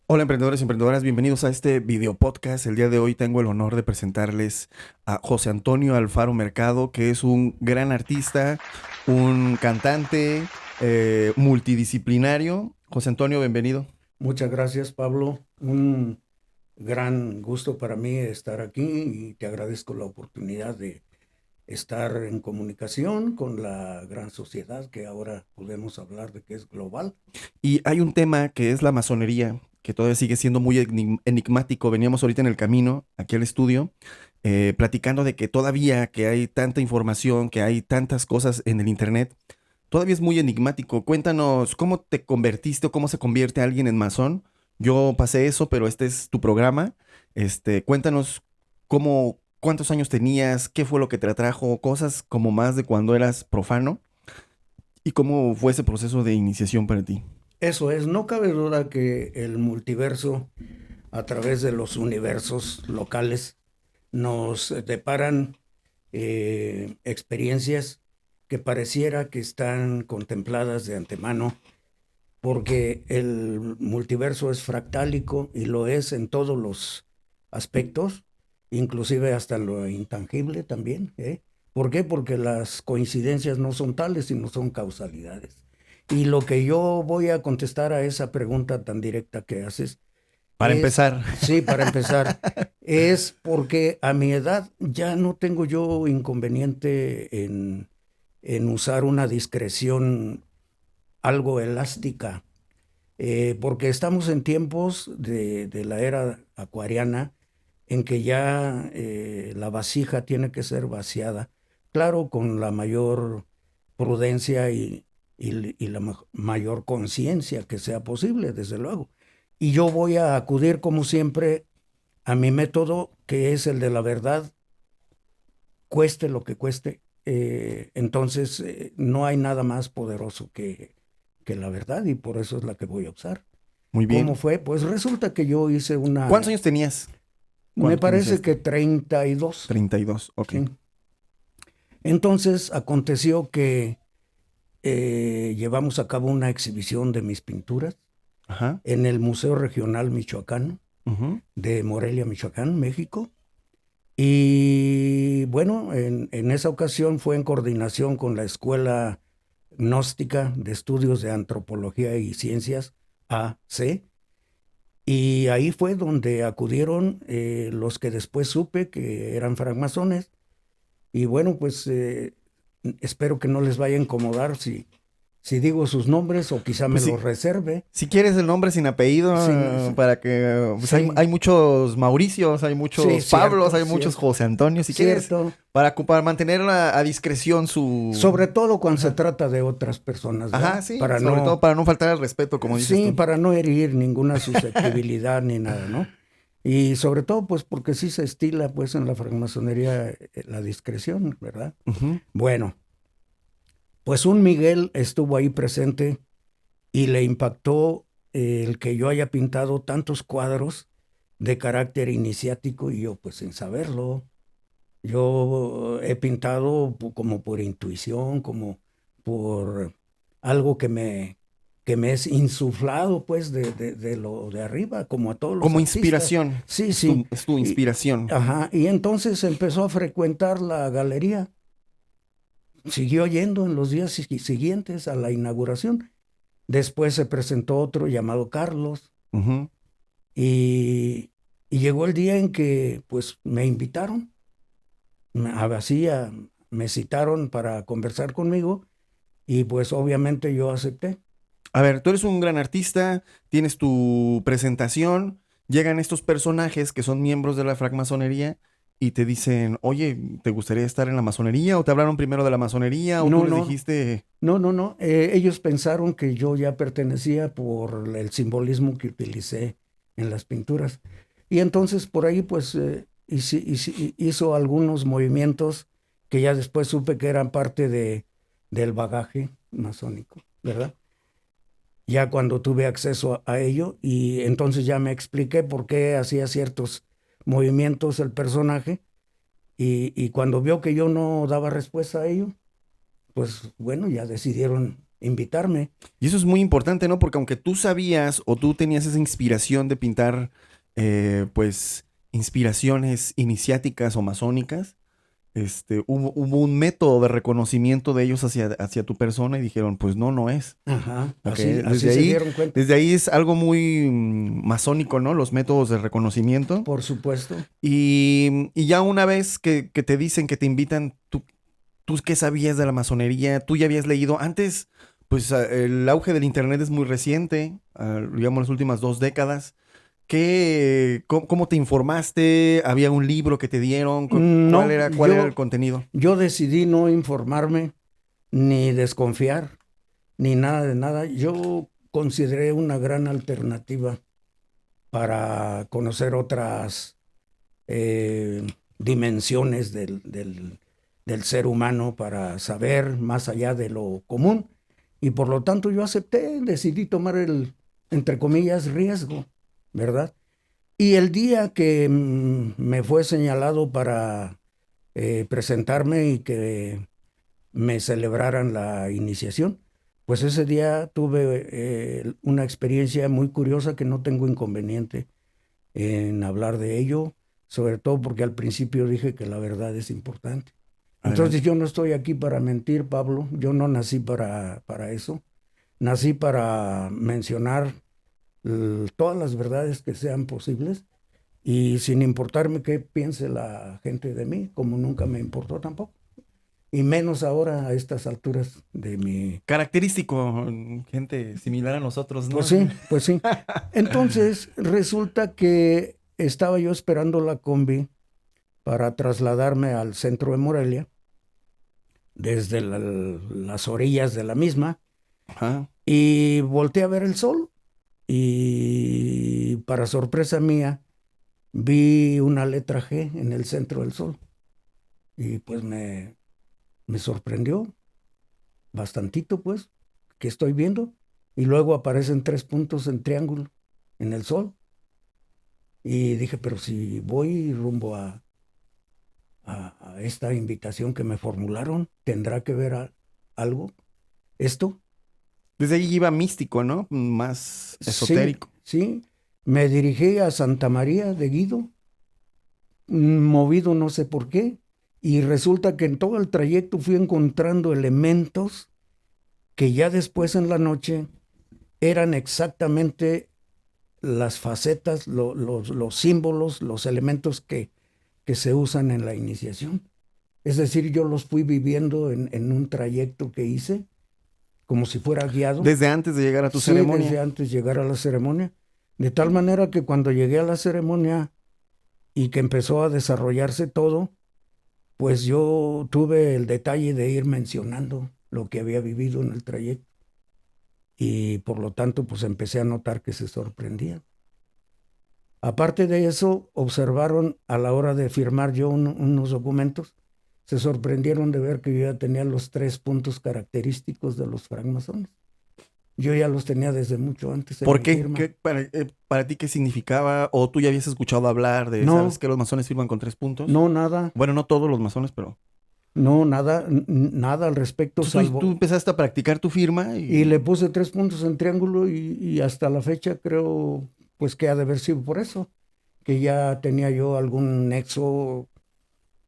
Hola emprendedores y emprendedoras, bienvenidos a este video podcast. El día de hoy tengo el honor de presentarles a José Antonio Alfaro Mercado, que es un gran artista, un cantante multidisciplinario. José Antonio, bienvenido. Muchas gracias, Pablo. Un gran gusto para mí estar aquí y te agradezco la oportunidad de estar en comunicación con la gran sociedad que ahora podemos hablar de que es global. Y hay un tema que es la masonería, que todavía sigue siendo muy enigmático. Veníamos ahorita en el camino, aquí al estudio, platicando de que todavía que hay tanta información, que hay tantas cosas en el internet. Todavía es muy enigmático. Cuéntanos cómo te convertiste o cómo se convierte alguien en masón. Yo pasé eso, pero este es tu programa. Cuéntanos cuántos años tenías, qué fue lo que te atrajo, cosas como más de cuando eras profano y cómo fue ese proceso de iniciación para ti. Eso es, no cabe duda que el multiverso, a través de los universos locales, nos deparan experiencias que pareciera que están contempladas de antemano porque el multiverso es fractálico y lo es en todos los aspectos, inclusive hasta lo intangible también. ¿Por qué? Porque las coincidencias no son tales, sino son causalidades. Y lo que yo voy a contestar a esa pregunta tan directa que haces Para es, empezar. sí, para empezar, es porque a mi edad ya no tengo yo inconveniente en usar una discreción algo elástica, porque estamos en tiempos de la era acuariana en que ya la vasija tiene que ser vaciada, claro, con la mayor prudencia y la mayor conciencia que sea posible, desde luego. Y yo voy a acudir, como siempre, a mi método, que es el de la verdad, cueste lo que cueste. Entonces, no hay nada más poderoso que la verdad y por eso es la que voy a usar. Muy ¿Cómo bien. fue? Pues resulta que yo hice ¿Cuántos una, años tenías me cuando te parece que iniciaste? 32, 32. Ok. ¿sí? Entonces aconteció que llevamos a cabo una exhibición de mis pinturas Ajá. en el Museo Regional Michoacano Ujú. de Morelia, Michoacán, México. Y bueno, en esa ocasión fue en coordinación con la Escuela Gnóstica de Estudios de Antropología y Ciencias, AC. Y ahí fue donde acudieron los que después supe que eran francmasones. Y bueno, pues espero que no les vaya a incomodar si digo sus nombres o quizá me Pues los sí, reserve. si quieres el nombre sin apellido, Sí, sí, para que, pues sí, hay muchos Mauricios, hay sí, muchos Pablos, cierto, hay muchos cierto, José Antonio. Si quieres, cierto. para mantener a discreción su... Sobre todo cuando se Ajá, trata de otras personas, ajá, ¿verdad? Sí, sobre todo para no faltar al respeto, como dices Sí, tú. para no herir ninguna susceptibilidad ni nada, ¿no? Y sobre todo, pues porque sí se estila, pues en la francmasonería la discreción, ¿verdad? Ujú. Bueno, pues un Miguel estuvo ahí presente y le impactó el que yo haya pintado tantos cuadros de carácter iniciático y yo, pues sin saberlo, yo he pintado como por intuición, como por algo que me es insuflado, pues, de lo de arriba, como a todos los Como artistas. inspiración, Sí, sí. es tu Y, inspiración. ajá, y entonces empezó a frecuentar la galería. Siguió yendo en los días siguientes a la inauguración. Después se presentó otro llamado Carlos Ujú. y, y llegó el día en que, pues, me invitaron. Así me citaron para conversar conmigo y pues obviamente yo acepté. A ver, tú eres un gran artista, tienes tu presentación, llegan estos personajes que son miembros de la francmasonería y te dicen, oye, ¿te gustaría estar en la masonería? ¿O te hablaron primero de la masonería? ¿O tú No, les no, dijiste, no, no, no. Ellos pensaron que yo ya pertenecía por el simbolismo que utilicé en las pinturas. Y entonces por ahí pues hizo algunos movimientos que ya después supe que eran parte del bagaje masónico, ¿verdad? Ya cuando tuve acceso a ello y entonces ya me expliqué por qué hacía ciertos movimientos el personaje y cuando vio que yo no daba respuesta a ello, pues bueno, ya decidieron invitarme. Y eso es muy importante, ¿no? Porque aunque tú sabías o tú tenías esa inspiración de pintar, pues, inspiraciones iniciáticas o masónicas, hubo un método de reconocimiento de ellos hacia tu persona y dijeron, pues no, no es. Ajá, Ok, así se dieron cuenta. desde ahí es algo muy masónico, ¿no? Los métodos de reconocimiento. Por supuesto. Y ya una vez que te dicen, que te invitan, ¿tú qué sabías de la masonería? ¿Tú ya habías leído? Antes, pues el auge del internet es muy reciente, digamos las últimas 2 décadas. ¿Cómo te informaste? ¿Había un libro que te dieron? No, ¿Cuál era el contenido? yo decidí no informarme, ni desconfiar, ni nada de nada. Yo consideré una gran alternativa para conocer otras dimensiones del ser humano, para saber más allá de lo común. Y por lo tanto yo acepté, decidí tomar el, entre comillas, riesgo, ¿verdad? Y el día que me fue señalado para presentarme y que me celebraran la iniciación, pues ese día tuve una experiencia muy curiosa que no tengo inconveniente en hablar de ello, sobre todo porque al principio dije que la verdad es importante. Entonces Adelante. yo no estoy aquí para mentir, Pablo, yo no nací para eso, nací para mencionar todas las verdades que sean posibles y sin importarme qué piense la gente de mí, como nunca me importó tampoco. Y menos ahora a estas alturas de mi... Característico, gente similar a nosotros, ¿no? Pues sí, pues sí. Entonces resulta que estaba yo esperando la combi para trasladarme al centro de Morelia, desde las orillas de la misma, Ajá. y volteé a ver el sol y para sorpresa mía vi una letra G en el centro del sol y pues me sorprendió bastantito, pues, que estoy viendo. Y luego aparecen 3 puntos en triángulo en el sol. Y dije, pero si voy rumbo a esta invitación que me formularon, ¿tendrá que ver algo esto? Desde ahí iba místico, ¿no? Más Sí, esotérico. sí. Me dirigí a Santa María de Guido, movido no sé por qué, y resulta que en todo el trayecto fui encontrando elementos que ya después en la noche eran exactamente las facetas, los símbolos, los elementos que se usan en la iniciación. Es decir, yo los fui viviendo en un trayecto que hice, como si fuera guiado. Desde antes de llegar a tu Sí, desde ceremonia. antes de llegar a la ceremonia. De tal manera que cuando llegué a la ceremonia y que empezó a desarrollarse todo, pues yo tuve el detalle de ir mencionando lo que había vivido en el trayecto. Y por lo tanto, pues empecé a notar que se sorprendían. Aparte de eso, observaron a la hora de firmar yo unos documentos, se sorprendieron de ver que yo ya tenía los 3 puntos característicos de los francmasones. Yo ya los tenía desde mucho antes en ¿Por mi qué? firma. ¿Para ti qué significaba? ¿O tú ya habías escuchado hablar de, sabes No, que los masones firman con 3 puntos? no, nada, Bueno, no todos los masones, pero... no, nada, nada al respecto, Tú salvo... empezaste a practicar tu firma Y le y... puse 3 puntos en triángulo y hasta la fecha creo, pues que ha de haber sido por eso, que ya tenía yo algún nexo,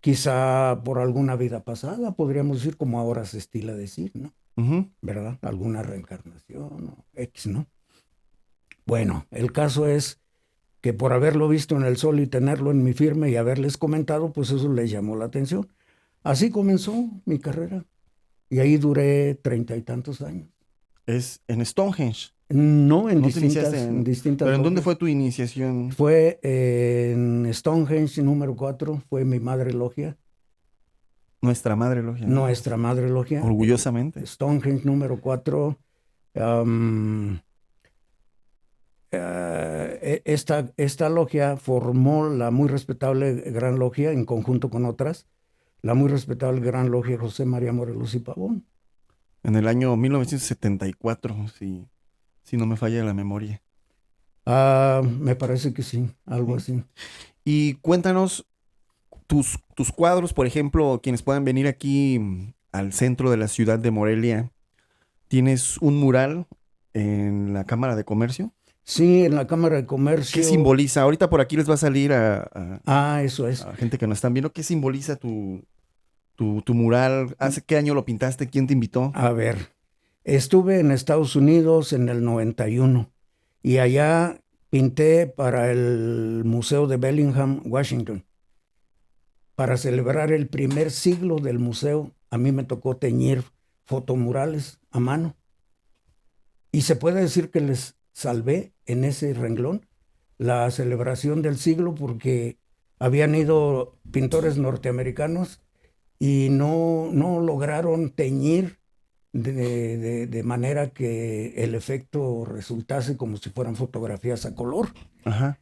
quizá por alguna vida pasada, podríamos decir, como ahora se estila decir, ¿no? Ujú. ¿Verdad? Alguna reencarnación o X, ¿no? Bueno, el caso es que por haberlo visto en el sol y tenerlo en mi firma y haberles comentado, pues eso les llamó la atención. Así comenzó mi carrera y ahí duré 30 y tantos años. Es en Stonehenge. No, No te iniciaste en en... distintas ¿Pero en dónde logias. fue tu iniciación? Fue en Stonehenge número 4, fue mi madre logia, Nuestra madre logia, ¿no? nuestra madre logia. Orgullosamente. Stonehenge número 4. Esta logia formó la muy respetable Gran Logia en conjunto con otras, la muy respetable Gran Logia José María Morelos y Pavón. En el año 1974, si no me falla la memoria. Me parece que sí, algo ¿Sí? así. Y cuéntanos tus cuadros, por ejemplo, quienes puedan venir aquí al centro de la ciudad de Morelia, tienes un mural en la Cámara de Comercio. Sí, en la Cámara de ¿Qué Comercio. simboliza? Ahorita por aquí les va a salir Eso es. a gente que nos están viendo. ¿Qué simboliza tu mural? ¿Hace qué año lo pintaste? ¿Quién te invitó? A ver, estuve en Estados Unidos en el 91 y allá pinté para el Museo de Bellingham, Washington. Para celebrar el primer siglo del museo, a mí me tocó teñir fotomurales a mano. Y se puede decir que les salvé en ese renglón la celebración del siglo porque habían ido pintores norteamericanos y no lograron teñir de manera que el efecto resultase como si fueran fotografías a color. Ajá.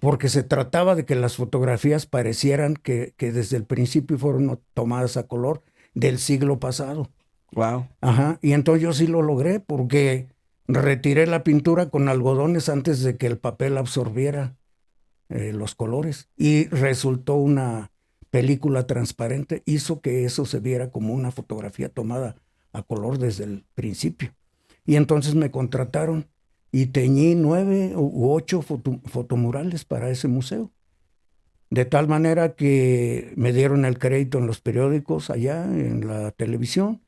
Porque se trataba de que las fotografías parecieran que desde el principio fueron tomadas a color del siglo pasado. Wow. Ajá, y entonces yo sí lo logré porque retiré la pintura con algodones antes de que el papel absorbiera los colores y resultó una película transparente, hizo que eso se viera como una fotografía tomada a color desde el principio. Y entonces me contrataron y teñí 9 u 8 fotomurales para ese museo. De tal manera que me dieron el crédito en los periódicos allá, en la televisión,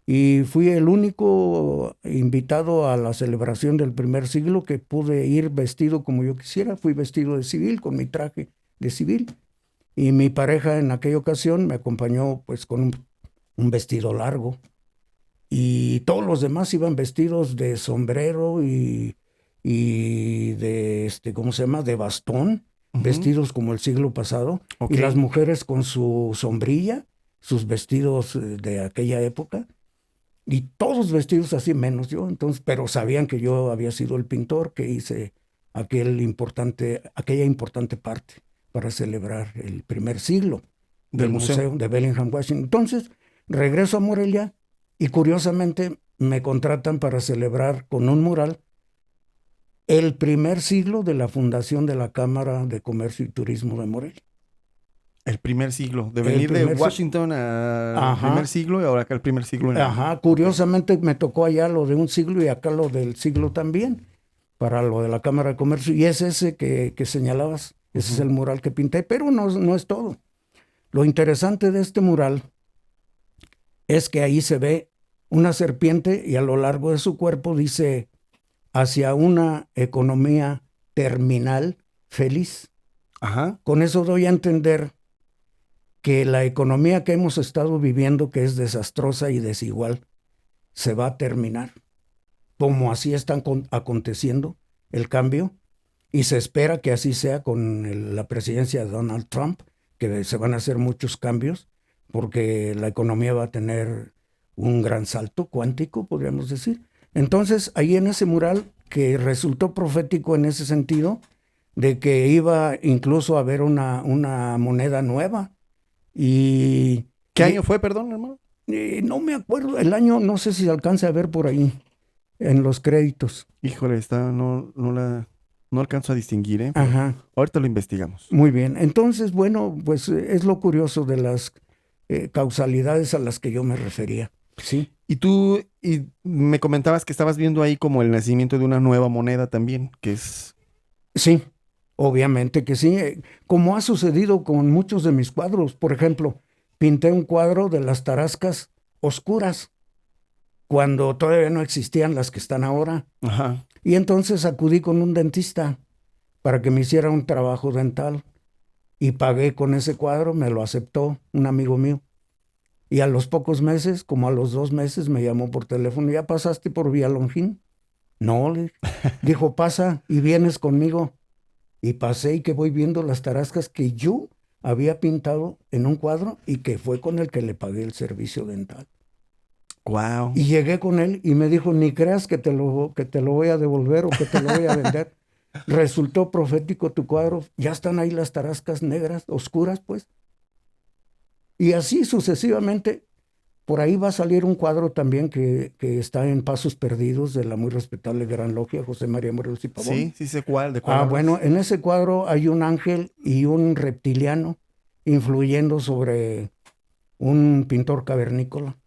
y fui el único invitado a la celebración del primer siglo que pude ir vestido como yo quisiera. Fui vestido de civil, con mi traje de civil. Y mi pareja en aquella ocasión me acompañó pues con un vestido largo. Y todos los demás iban vestidos de sombrero y de, ¿cómo se llama? De bastón, vestidos como el siglo pasado. Ok. Y las mujeres con su sombrilla, sus vestidos de aquella época. Y todos vestidos así, menos yo. Entonces, pero sabían que yo había sido el pintor que hice aquella importante parte para celebrar el primer siglo del museo de Bellingham, Washington. Entonces, regreso a Morelia y curiosamente me contratan para celebrar con un mural el primer siglo de la fundación de la Cámara de Comercio y Turismo de Morelia. El primer siglo, de venir de Washington al primer siglo y ahora acá el primer siglo. Ajá, curiosamente me tocó allá lo de un siglo y acá lo del siglo también, para lo de la Cámara de Comercio. Y es ese que señalabas, ese es el mural que pinté, pero no es todo. Lo interesante de este mural es que ahí se ve una serpiente y a lo largo de su cuerpo dice, hacia una economía terminal feliz. Ajá. Con eso doy a entender que la economía que hemos estado viviendo, que es desastrosa y desigual, se va a terminar. Como así está aconteciendo el cambio, y se espera que así sea con la presidencia de Donald Trump, que se van a hacer muchos cambios, porque la economía va a tener un gran salto cuántico, podríamos decir. Entonces, ahí en ese mural, que resultó profético en ese sentido, de que iba incluso a haber una moneda nueva. ¿Qué año fue, perdón, hermano? No me acuerdo, el año no sé si se alcanza a ver por ahí, en los créditos. Híjole, no alcanzo a distinguir, ¿eh? Ajá. Ahorita lo investigamos. Muy bien, entonces, bueno, pues es lo curioso de las causalidades a las que yo me refería, ¿sí? Y tú me comentabas que estabas viendo ahí como el nacimiento de una nueva moneda también, que es... Sí, obviamente que sí, como ha sucedido con muchos de mis cuadros. Por ejemplo, pinté un cuadro de las tarascas oscuras, cuando todavía no existían las que están ahora. Ajá. Y entonces acudí con un dentista para que me hiciera un trabajo dental y pagué con ese cuadro, me lo aceptó un amigo mío. Y a los pocos meses, como a los 2 meses, me llamó por teléfono, ¿ya pasaste por Villalongín? No, le dijo, pasa y vienes conmigo. Y pasé y que voy viendo las tarascas que yo había pintado en un cuadro y que fue con el que le pagué el servicio dental. Wow. Y llegué con él y me dijo, ni creas que te lo voy a devolver o que te lo voy a vender. Resultó profético tu cuadro, ya están ahí las tarascas negras, oscuras, pues. Y así sucesivamente, por ahí va a salir un cuadro también que está en Pasos Perdidos de la muy respetable Gran Logia, José María Morelos y Pavón. Sí, sí sé cuál, de cuál. Bueno, en ese cuadro hay un ángel y un reptiliano influyendo sobre un pintor cavernícola.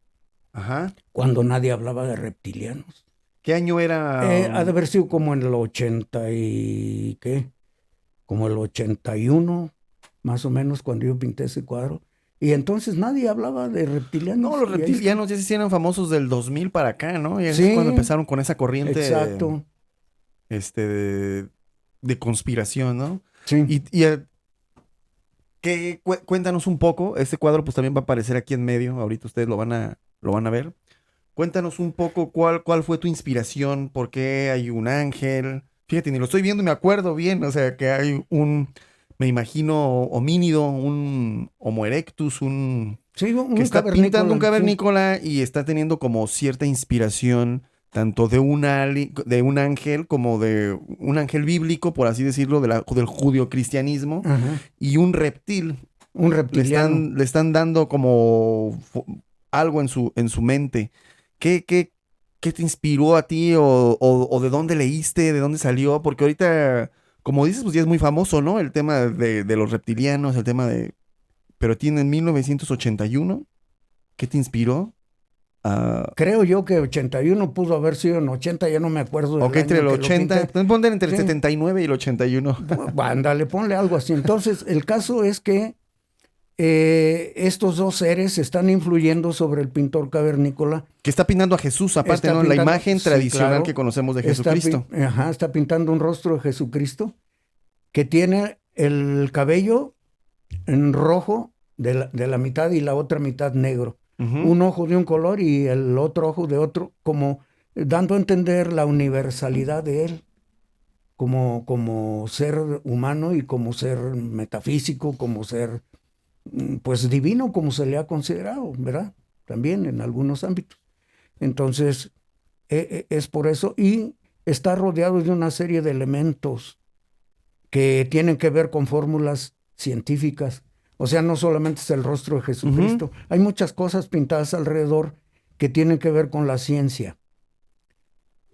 Ajá. cuando nadie hablaba de reptilianos. ¿Qué año era? Ha de haber sido como en el 80 y ¿qué? Como el 81, más o menos, cuando yo pinté ese cuadro. Y entonces nadie hablaba de No, reptilianos. los Y ahí está. reptilianos ya se hicieron famosos del 2000 para acá, ¿no? Y es cuando Sí, empezaron con esa corriente, exacto. de conspiración, ¿no? Sí. Y cuéntanos un poco, este cuadro pues también va a aparecer aquí en medio, ahorita ustedes lo van a ver. Cuéntanos un poco cuál fue tu inspiración, por qué hay un ángel. Fíjate, ni lo estoy viendo y me acuerdo bien, o sea, que hay me imagino, homínido, un Homo erectus, Sí, que un está pintando un cavernícola, sí. cavernícola y está teniendo como cierta inspiración tanto de un ángel como de un ángel bíblico, por así decirlo, del judio-cristianismo, Ajá. y un reptil. Un Le reptiliano. están, le están dando como algo en su mente. ¿Qué te inspiró a ti o de dónde leíste, de dónde salió? Porque ahorita, como dices, pues ya es muy famoso, ¿no? El tema de los reptilianos, el tema de... Pero tiene en 1981. ¿Qué te inspiró? Ah, Creo yo que 81 pudo haber sido en 80, ya no me acuerdo del ok, entre año el en que lo 80, pinté. ponle entre el Sí, 79 y el 81. ándale, ponle algo así. Entonces, el caso es que estos dos seres están influyendo sobre el pintor cavernícola. Que está pintando a Jesús, aparte, Está ¿no? La pintando, imagen sí, tradicional que claro, conocemos de está, Jesucristo. ajá, está pintando un rostro de Jesucristo que tiene el cabello en rojo de la mitad y la otra mitad negro. Ujú. Un ojo de un color y el otro ojo de otro, como dando a entender la universalidad de él como ser humano y como ser metafísico, como ser pues divino, como se le ha considerado, ¿verdad? También en algunos ámbitos. Entonces, es por eso y está rodeado de una serie de elementos que tienen que ver con fórmulas científicas. O sea, no solamente es el rostro de Ujú. Jesucristo, hay muchas cosas pintadas alrededor que tienen que ver con la ciencia.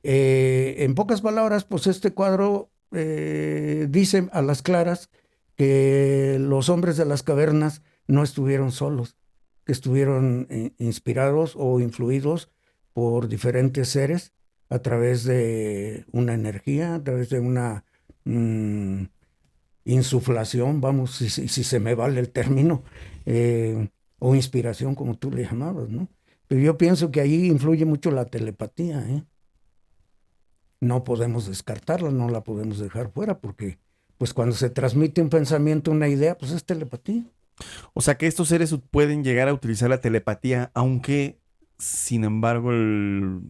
En pocas palabras, pues este cuadro dice a las claras que los hombres de las cavernas no estuvieron solos, que estuvieron inspirados o influidos por diferentes seres a través de una energía, a través de una mm, insuflación, vamos, si se me vale el término, o inspiración, como tú le llamabas, ¿no? Pero yo pienso que ahí influye mucho la telepatía, ¿eh? No podemos descartarla, no la podemos dejar fuera, porque pues cuando se transmite un pensamiento, una idea, pues es telepatía. O sea que estos seres pueden llegar a utilizar la telepatía, aunque, sin embargo, el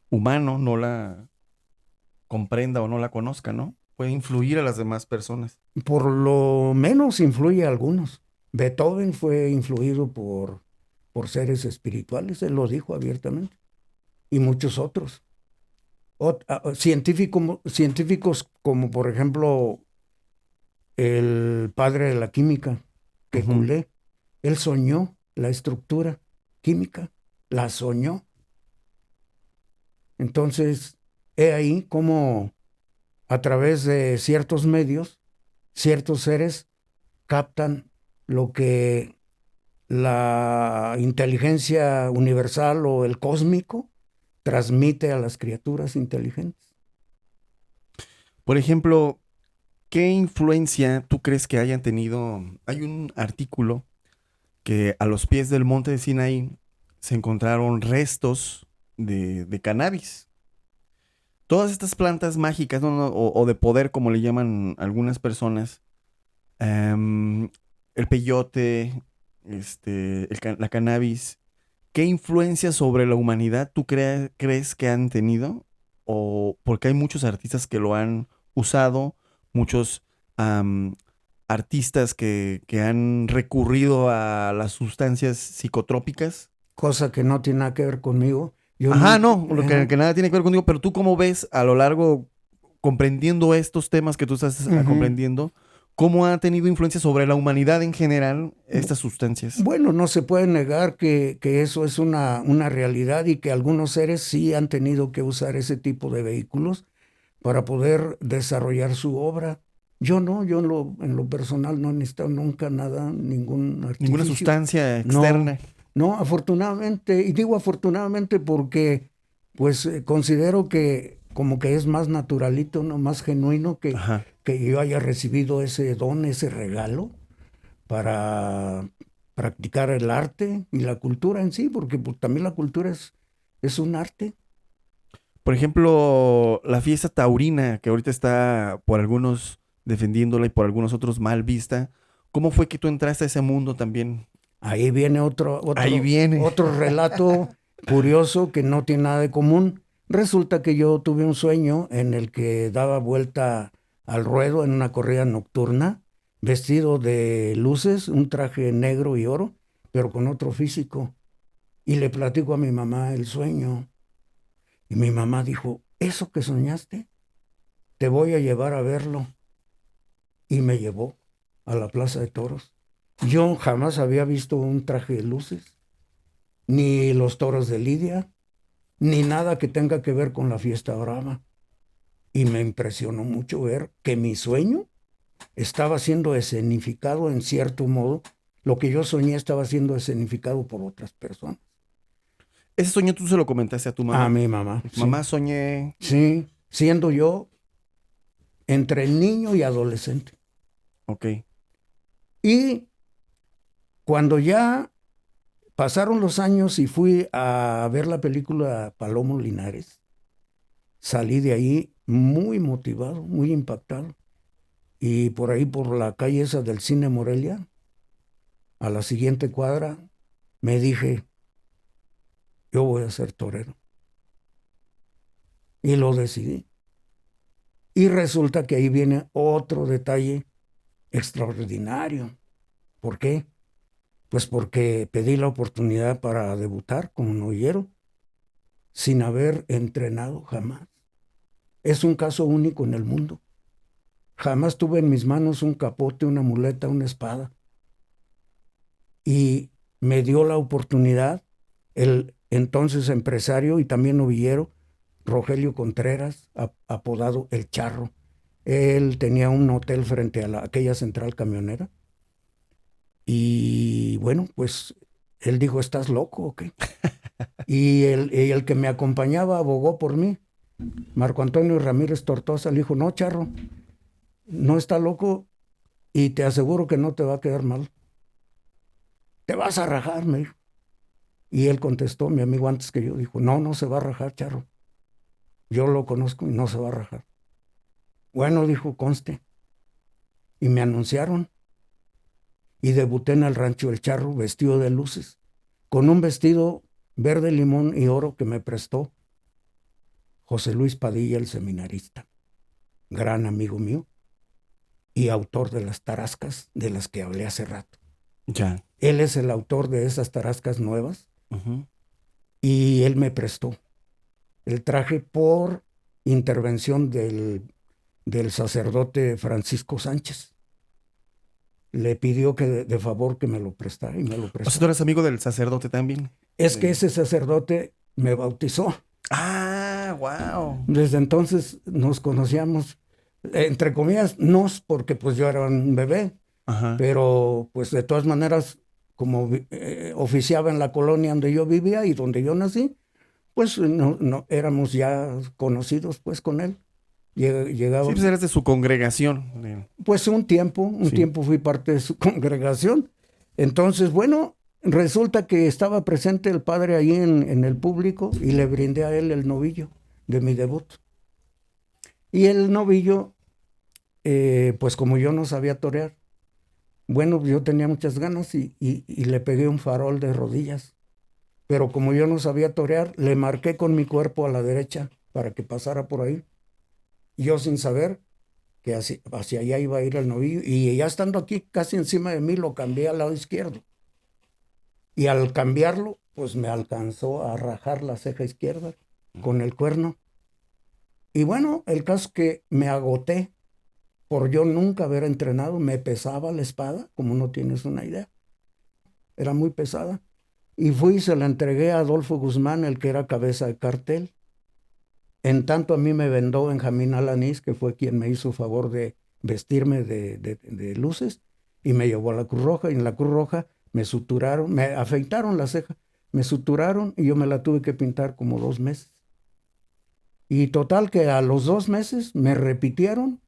humano no la comprenda o no la conozca, ¿no? Puede influir a las demás personas. Por lo menos influye a algunos. Beethoven fue influido por seres espirituales, él lo dijo abiertamente, y muchos otros. Científicos como por ejemplo el padre de la química, Ujú. Kekulé, él soñó la estructura química, la soñó. Entonces, he ahí cómo a través de ciertos medios, ciertos seres captan lo que la inteligencia universal o el cósmico transmite a las criaturas inteligentes. Por ejemplo, ¿qué influencia tú crees que hayan tenido? Hay un artículo que a los pies del monte de Sinaí se encontraron restos de cannabis. Todas estas plantas mágicas, ¿no? O de poder, como le llaman algunas personas, em, el peyote, la cannabis, ¿qué influencia sobre la humanidad tú crees que han tenido? O porque hay muchos artistas que lo han usado, muchos am, artistas que han recurrido a las sustancias psicotrópicas. Cosa que no tiene nada que ver conmigo. Yo Ajá, nunca, no, que nada tiene que ver contigo, pero tú cómo ves a lo largo, comprendiendo estos temas que tú estás ujú. comprendiendo, cómo ha tenido influencia sobre la humanidad en general estas sustancias. Bueno, no se puede negar que eso es una realidad y que algunos seres sí han tenido que usar ese tipo de vehículos para poder desarrollar su obra. Yo no, yo en lo personal no he necesitado nunca nada, ningún Ninguna artificio. sustancia No, externa. No, afortunadamente, y digo afortunadamente porque pues considero que como que es más naturalito, ¿no? Más genuino Ajá. que yo haya recibido ese don, ese regalo para practicar el arte y la cultura en sí, porque pues, también la cultura es un arte. Por ejemplo, la fiesta taurina, que ahorita está por algunos defendiéndola y por algunos otros mal vista, ¿cómo fue que tú entraste a ese mundo también? Ahí viene Ahí viene. otro relato curioso que no tiene nada de común. Resulta que yo tuve un sueño en el que daba vuelta al ruedo en una corrida nocturna, vestido de luces, un traje negro y oro, pero con otro físico. Y le platico a mi mamá el sueño. Y mi mamá dijo, ¿eso que soñaste? Te voy a llevar a verlo. Y me llevó a la Plaza de Toros. Yo jamás había visto un traje de luces, ni los toros de Lidia, ni nada que tenga que ver con la fiesta brava. Y me impresionó mucho ver que mi sueño estaba siendo escenificado en cierto modo. Lo que yo soñé estaba siendo escenificado por otras personas. Ese sueño tú se lo comentaste a tu A mamá. mi mamá, sí. Mamá, soñé. Sí, siendo yo entre niño y adolescente. Ok. Y cuando ya pasaron los años y fui a ver la película Palomo Linares, salí de ahí muy motivado, muy impactado. Y por ahí, por la calle esa del Cine Morelia, a la siguiente cuadra, me dije, yo voy a ser torero. Y lo decidí. Y resulta que ahí viene otro detalle extraordinario. ¿Por qué? Pues porque pedí la oportunidad para debutar como novillero sin haber entrenado jamás. Es un caso único en el mundo. Jamás tuve en mis manos un capote, una muleta, una espada. Y me dio la oportunidad el entonces empresario y también novillero Rogelio Contreras, apodado El Charro. Él tenía un hotel frente a aquella central camionera. Y bueno, pues él dijo, ¿estás loco o qué? Y el que me acompañaba abogó por mí. Marco Antonio Ramírez Tortosa le dijo, no, Charro, no está loco y te aseguro que no te va a quedar mal. Te vas a rajar, me dijo. Y él contestó, mi amigo antes que yo, dijo, no, no se va a rajar, Charro. Yo lo conozco y no se va a rajar. Bueno, dijo, conste. Y me anunciaron. Y debuté en el rancho El Charro vestido de luces, con un vestido verde limón y oro que me prestó José Luis Padilla, el seminarista, gran amigo mío y autor de las tarascas de las que hablé hace rato. Ya. Él es el autor de esas tarascas nuevas Ujú. y él me prestó el traje por intervención del sacerdote Francisco Sánchez. Le pidió que de favor que me lo prestara y me lo O sea, ¿tú prestó. eres amigo del sacerdote también? Es que ese sacerdote me bautizó. Ah, wow. Desde entonces nos conocíamos, entre comillas, porque pues yo era un bebé, Ajá. pero pues de todas maneras, como oficiaba en la colonia donde yo vivía y donde yo nací, pues no éramos ya conocidos pues con él. Sí, Llegaba, pues eres de su congregación. pues un Sí. tiempo fui parte de su congregación. Entonces, bueno, resulta que estaba presente el padre ahí en el público y le brindé a él el novillo de mi debut. Y el novillo, pues como yo no sabía torear, bueno, yo tenía muchas ganas y le pegué un farol de rodillas. Pero como yo no sabía torear, le marqué con mi cuerpo a la derecha para que pasara por ahí. Yo sin saber que hacia allá iba a ir el novillo. Y ya estando aquí casi encima de mí, lo cambié al lado izquierdo. Y al cambiarlo, pues me alcanzó a rajar la ceja izquierda con el cuerno. Y bueno, el caso es que me agoté por yo nunca haber entrenado, me pesaba la espada, como no tienes una idea. Era muy pesada. Y fui y se la entregué a Adolfo Guzmán, el que era cabeza de cartel. En tanto a mí me vendó Benjamín Alanís, que fue quien me hizo favor de vestirme de luces, y me llevó a la Cruz Roja. Y en la Cruz Roja me suturaron, me afeitaron la ceja, me suturaron y yo me la tuve que pintar como 2 meses. Y total que a los 2 meses me repitieron,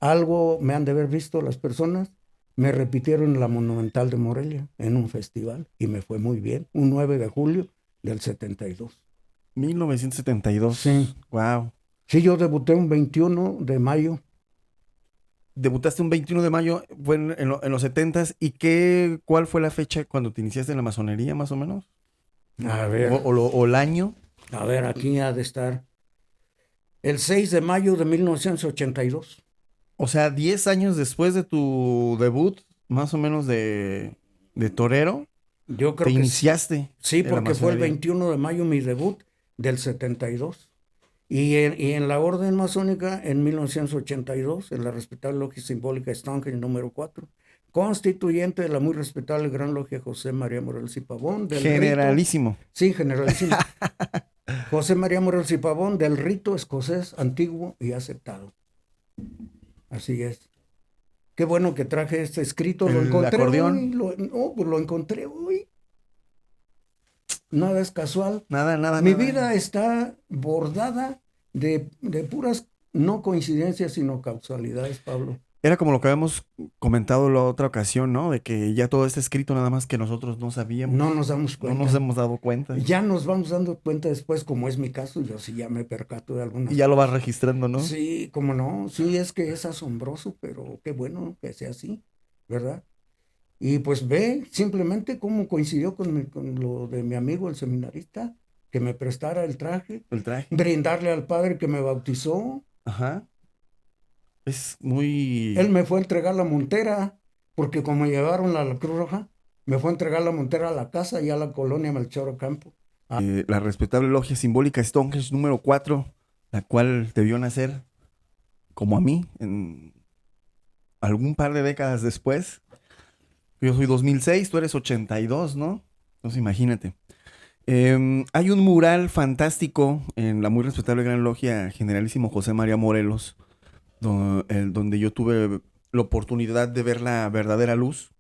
algo me han de haber visto las personas, me repitieron en la Monumental de Morelia en un festival y me fue muy bien, un 9 de julio del 72. 1972. Sí. Wow. Sí, yo debuté un 21 de mayo. Debutaste un 21 de mayo, fue en los 70s. ¿Y cuál fue la fecha cuando te iniciaste en la masonería, más o menos? A ver, ¿O el año? a ver, aquí ha de estar. El 6 de mayo de 1982. O sea, 10 años después de tu debut, más o menos de torero, Yo te creo que iniciaste sí, en la porque fue el masonería. 21 de mayo mi debut del 72. Y en la orden masónica en 1982, en la respetable logia simbólica Stonehenge número 4, constituyente de la muy respetable Gran Logia José María Morelos y Pavón, del rito. Generalísimo. Sí, generalísimo. José María Morelos y Pavón, del rito escocés antiguo y aceptado. Así es. Qué bueno que traje este escrito, lo El encontré acordeón. hoy. Pues lo encontré hoy. Nada es casual. Nada. Mi vida está bordada de puras no coincidencias, sino causalidades, Pablo. Era como lo que habíamos comentado la otra ocasión, ¿no? De que ya todo está escrito, nada más que nosotros no sabíamos. No nos damos No cuenta. nos hemos dado cuenta. Ya nos vamos dando cuenta después, como es mi caso, yo sí ya me percato de algunas Y ya lo vas cosas. registrando, ¿no? Sí, como no, sí es que es asombroso, pero qué bueno que sea así, ¿verdad? Y pues ve simplemente cómo coincidió con lo de mi amigo el seminarista, que me prestara el traje, El traje. brindarle al padre que me bautizó. Ajá. Es muy... Él me fue a entregar la montera, porque como llevaron la Cruz Roja, me fue a entregar la montera a la casa y a la colonia Melchor Ocampo. la respetable logia simbólica Stonehenge número 4, la cual debió nacer como a mí, en algún par de décadas después. Yo soy 2006, tú eres 82, ¿no? Entonces imagínate. Hay un mural fantástico en la muy respetable Gran Logia Generalísimo José María Morelos, donde yo tuve la oportunidad de ver la verdadera luz.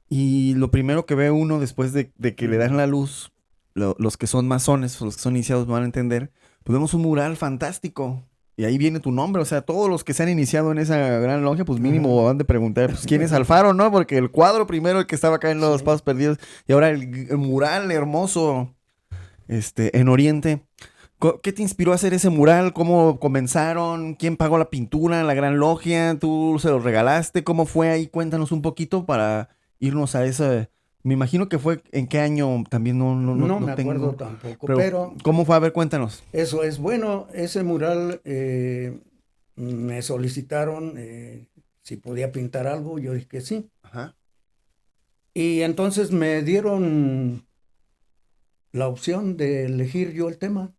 Y lo primero que ve uno después de que le dan la luz, los que son masones, los que son iniciados van a entender, pues vemos un mural fantástico. Y ahí viene tu nombre, o sea, todos los que se han iniciado en esa gran logia, pues mínimo van de preguntar, pues quién es Alfaro, ¿no? Porque el cuadro primero, el que estaba acá en los Pasos Perdidos, y ahora el mural hermoso, en Oriente. ¿Qué te inspiró a hacer ese mural? ¿Cómo comenzaron? ¿Quién pagó la pintura? ¿La gran logia? ¿Tú se lo regalaste? ¿Cómo fue ahí? Cuéntanos un poquito para irnos a esa... Me imagino que fue en qué año también No me tengo. acuerdo tampoco, pero ¿cómo fue? A ver, cuéntanos. eso es. Bueno, ese mural me solicitaron si podía pintar algo, yo dije que sí. Ajá. Y entonces me dieron la opción de elegir yo el tema.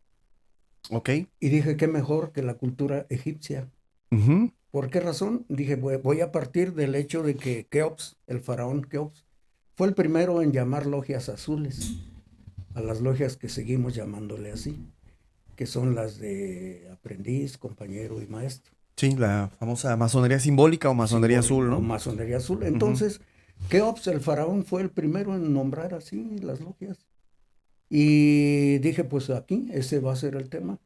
Ok. Y dije, qué mejor que la cultura egipcia. Ujú. ¿Por qué razón? Dije, voy a partir del hecho de que Keops, el faraón Keops, fue el primero en llamar logias azules, a las logias que seguimos llamándole así, que son las de aprendiz, compañero y maestro. Sí, la famosa masonería simbólica o masonería azul, ¿no? O masonería azul. Entonces, Keops, el faraón, fue el primero en nombrar así las logias. Y dije, pues aquí, ese va a ser el tema.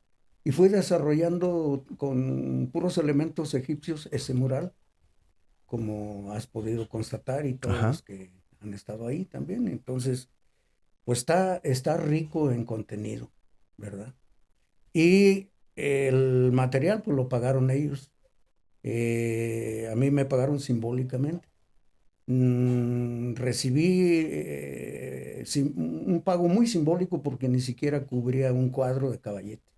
Y fui desarrollando con puros elementos egipcios ese mural, como has podido constatar, y todos los que han estado ahí también. Entonces, pues está rico en contenido, ¿verdad? Y el material, pues lo pagaron ellos. A mí me pagaron simbólicamente. Recibí un pago muy simbólico porque ni siquiera cubría un cuadro de Caballete.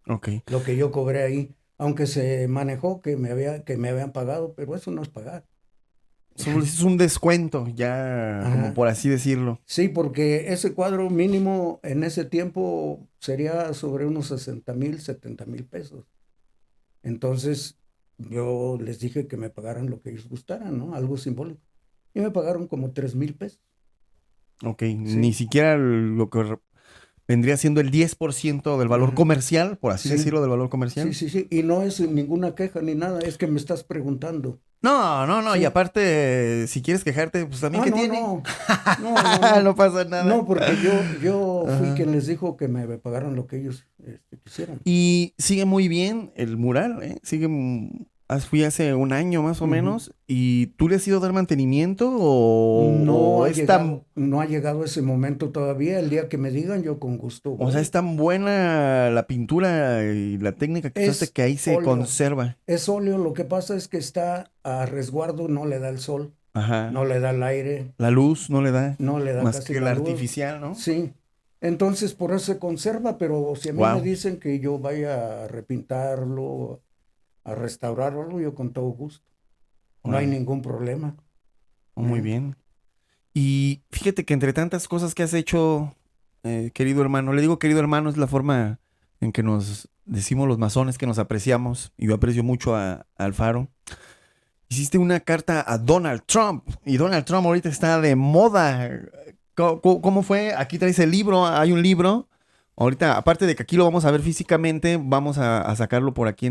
Ok. Lo que yo cobré ahí, aunque se manejó que me habían pagado, pero eso no es pagar. Es un descuento, ya, como por así decirlo. Sí, porque ese cuadro mínimo en ese tiempo sería sobre unos 60,000, 70,000 pesos. Entonces yo les dije que me pagaran lo que ellos gustaran, ¿no? Algo simbólico. Y me pagaron como 3,000 pesos. Ok, ni siquiera lo que vendría siendo el 10% del valor comercial, por así decirlo, del valor comercial. Sí. Y no es ninguna queja ni nada, es que me estás preguntando. No, y Sí. aparte, si quieres quejarte, pues también, ¿qué No, tiene? no, no. No pasa nada. No, porque yo fui Ajá. quien les dijo que me pagaran lo que ellos quisieran. Y sigue muy bien el mural, ¿eh? Sigue, fui hace un año más o Ujú. menos. ¿Y tú le has ido a dar mantenimiento o es tan, No ha llegado ese momento todavía. El día que me digan, yo con gusto o sea, es voy. tan buena la pintura y la técnica que usaste Es que ahí se óleo. conserva? Es óleo. Lo que pasa es que está a resguardo, no le da el sol, Ajá. no le da el aire, La luz no le da no le da más casi que la la luz. artificial, ¿no? Sí. Entonces, por eso se conserva, pero si a mí me Wow. dicen que yo vaya a repintarlo, a restaurarlo, yo con todo gusto. No hay Órale. ningún problema. Muy ¿Eh? bien. Y fíjate que entre tantas cosas que has hecho, querido hermano, le digo querido hermano, es la forma en que nos decimos los masones que nos apreciamos, y yo aprecio mucho a Alfaro. Hiciste una carta a Donald Trump, y Donald Trump ahorita está de moda. ¿Cómo fue? Aquí traes el libro, hay un libro. Ahorita, aparte de que aquí lo vamos a ver físicamente, vamos a sacarlo por aquí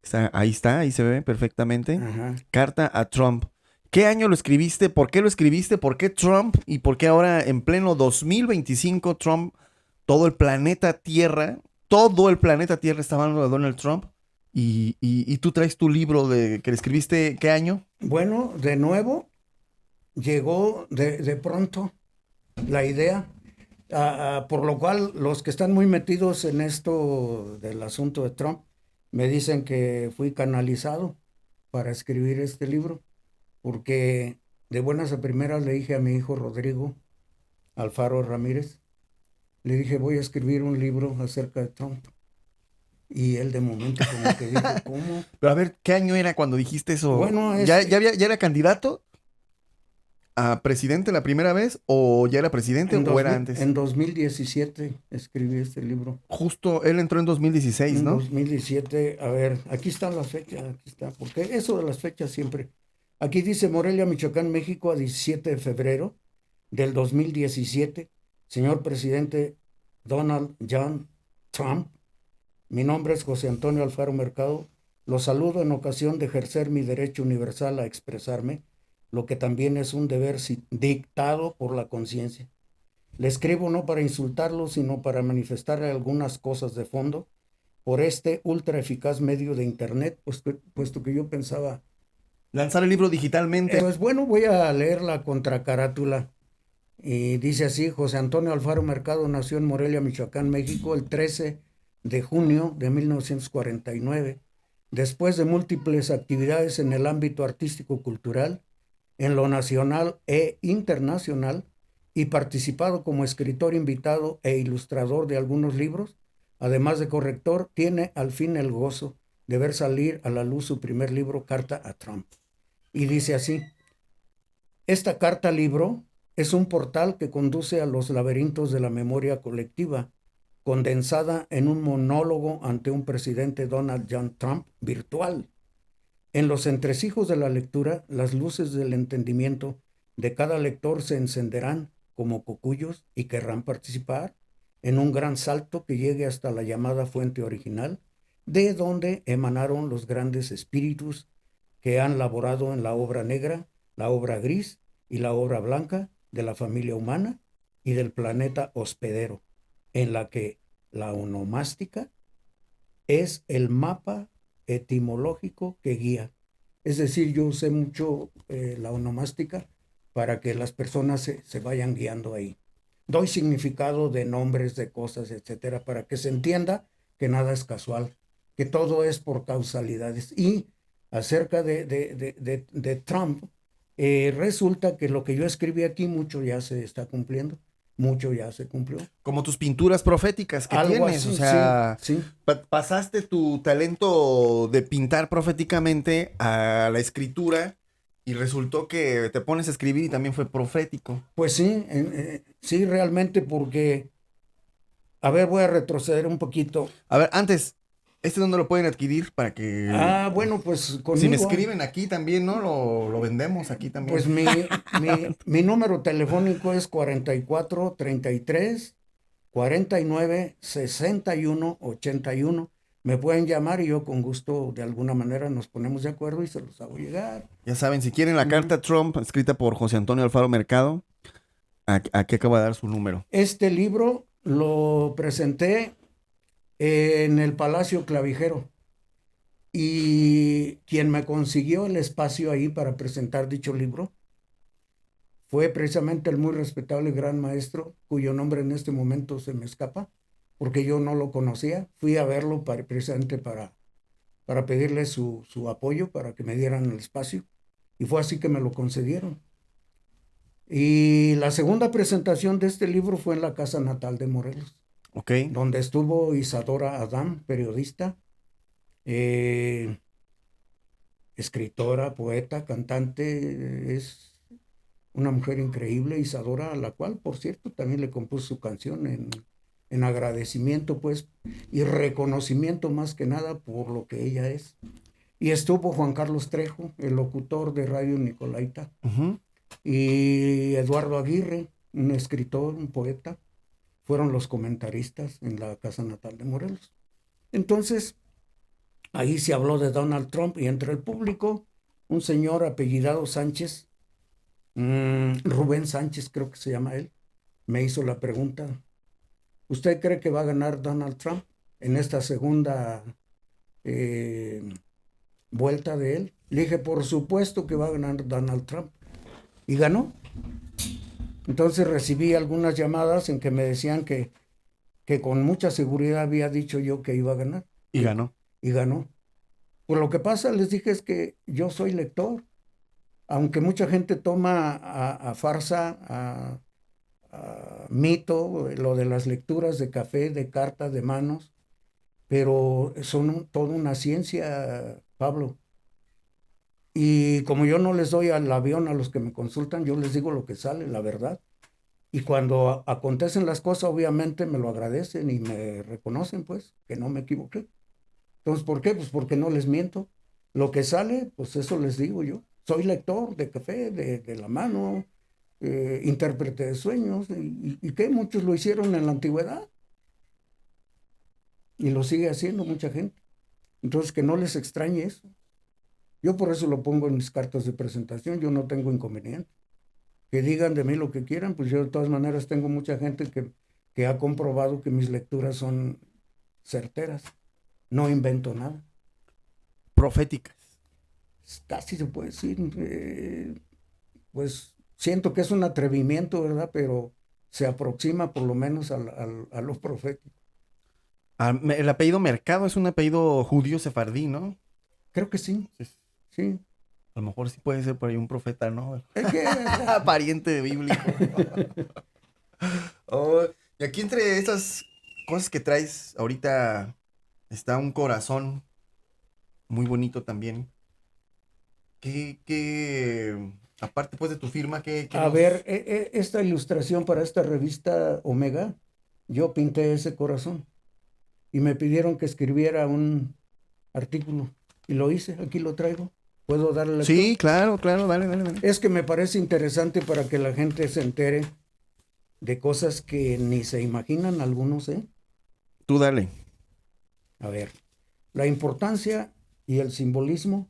está, ahí se ve perfectamente. Ajá. Carta a Trump. ¿Qué año lo escribiste? ¿Por qué lo escribiste? ¿Por qué Trump? ¿Y por qué ahora en pleno 2025 Trump, todo el planeta Tierra, todo el planeta Tierra está hablando de Donald Trump? Y tú traes tu libro que le escribiste, ¿qué año? Bueno, de nuevo llegó de pronto la idea, por lo cual los que están muy metidos en esto del asunto de Trump me dicen que fui canalizado para escribir este libro, porque de buenas a primeras le dije a mi hijo Rodrigo Alfaro Ramírez, le dije voy a escribir un libro acerca de Trump. Y él de momento como que dijo, ¿cómo? Pero a ver, ¿qué año era cuando dijiste eso? Bueno, ¿Ya era candidato a presidente la primera vez? ¿O ya era presidente o era antes? en 2017 escribí este libro. Justo, él entró en 2016, En ¿no? 2017, a ver, aquí está la fecha, aquí está, porque eso de las fechas siempre. Aquí dice Morelia, Michoacán, México, a 17 de febrero del 2017. Señor presidente Donald John Trump, mi nombre es José Antonio Alfaro Mercado. Lo saludo en ocasión de ejercer mi derecho universal a expresarme, lo que también es un deber dictado por la conciencia. Le escribo no para insultarlo, sino para manifestarle algunas cosas de fondo por este ultra eficaz medio de Internet, puesto que yo pensaba, Lanzar el libro digitalmente. pues bueno, voy a leer la contracarátula. Y dice así, José Antonio Alfaro Mercado nació en Morelia, Michoacán, México, el 13 de junio de 1949. Después de múltiples actividades en el ámbito artístico-cultural, en lo nacional e internacional, y participado como escritor invitado e ilustrador de algunos libros, además de corrector, tiene al fin el gozo de ver salir a la luz su primer libro, Carta a Trump. Y dice así, esta carta libro es un portal que conduce a los laberintos de la memoria colectiva, condensada en un monólogo ante un presidente Donald John Trump virtual. En los entresijos de la lectura, las luces del entendimiento de cada lector se encenderán como cocuyos y querrán participar en un gran salto que llegue hasta la llamada fuente original, de donde emanaron los grandes espíritus que han laborado en la obra negra, la obra gris y la obra blanca de la familia humana y del planeta hospedero, en la que la onomástica es el mapa etimológico que guía. Es decir, yo usé mucho la onomástica para que las personas se vayan guiando ahí. Doy significado de nombres, de cosas, etcétera, para que se entienda que nada es casual, que todo es por causalidades. Y acerca de Trump, resulta que lo que yo escribí aquí, mucho ya se está cumpliendo, mucho ya se cumplió. Como tus pinturas proféticas que Algo tienes, o así, sí, sea, sí. pasaste tu talento de pintar proféticamente a la escritura y resultó que te pones a escribir y también fue profético. Pues sí, sí, realmente porque, a ver, voy a retroceder un poquito. A ver, antes, ¿este dónde lo pueden adquirir para que Bueno, pues si me conmigo, escriben aquí también, ¿no? Lo vendemos aquí también. pues mi número telefónico es 44 33 49 61 81. me pueden llamar y yo con gusto de alguna manera nos ponemos de acuerdo y se los hago llegar. Ya saben, si quieren la Ujú. carta Trump, escrita por José Antonio Alfaro Mercado, aquí acaba de dar su número. Este libro lo presenté en el Palacio Clavijero y quien me consiguió el espacio ahí para presentar dicho libro fue precisamente el muy respetable gran maestro, cuyo nombre en este momento se me escapa, porque yo no lo conocía. Fui a verlo precisamente para pedirle su apoyo, para que me dieran el espacio, y fue así que me lo concedieron. Y la segunda presentación de este libro fue en la casa natal de Morelos, Ok. donde estuvo Isadora Adán, periodista, eh, escritora, poeta, cantante, es una mujer increíble, Isadora, a la cual, por cierto, también le compuso su canción en agradecimiento, pues, y reconocimiento más que nada por lo que ella es. Y estuvo Juan Carlos Trejo, el locutor de Radio Nicolaita, Ujú. y Eduardo Aguirre, un escritor, un poeta, fueron los comentaristas en la casa natal de Morelos. Entonces, ahí se habló de Donald Trump y entre el público, un señor apellidado Sánchez, Rubén Sánchez creo que se llama él, me hizo la pregunta, ¿usted cree que va a ganar Donald Trump en esta segunda eh, vuelta de él? Le dije, por supuesto que va a ganar Donald Trump. Y ganó. Entonces recibí algunas llamadas en que me decían que con mucha seguridad había dicho yo que iba a ganar. Y ganó. Y ganó. Pues lo que pasa, les dije, es que yo soy lector. Aunque mucha gente toma a farsa, a mito, lo de las lecturas de café, de cartas, de manos, pero son toda una ciencia, Pablo. Y como yo no les doy al avión a los que me consultan, yo les digo lo que sale, la verdad. Y cuando acontecen las cosas, obviamente me lo agradecen y me reconocen, pues, que no me equivoqué. Entonces, ¿por qué? Pues porque no les miento. Lo que sale, pues eso les digo yo. Soy lector de café, de la mano, intérprete de sueños, y que muchos lo hicieron en la antigüedad y lo sigue haciendo mucha gente. Entonces, que no les extrañe eso. Yo por eso lo pongo en mis cartas de presentación, yo no tengo inconveniente. Que digan de mí lo que quieran, pues yo de todas maneras tengo mucha gente que ha comprobado que mis lecturas son certeras. No invento nada. Proféticas. Casi se puede decir, pues siento que es un atrevimiento, ¿verdad? Pero se aproxima por lo menos a lo profético. El apellido Mercado es un apellido judío sefardí, ¿no? Creo que sí, Sí. sí. A lo mejor sí puede ser por ahí un profeta, ¿no? Es que Pariente bíblico. Oh, y aquí entre estas cosas que traes ahorita está un corazón muy bonito también. Aparte pues de tu firma, qué a ver, nos... esta ilustración para esta revista Omega, yo pinté ese corazón y me pidieron que escribiera un artículo y lo hice, aquí lo traigo. ¿Puedo darle lectura? Sí, claro, claro, dale, dale, dale. Es que me parece interesante para que la gente se entere de cosas que ni se imaginan algunos, ¿eh? Tú dale. A ver, la importancia y el simbolismo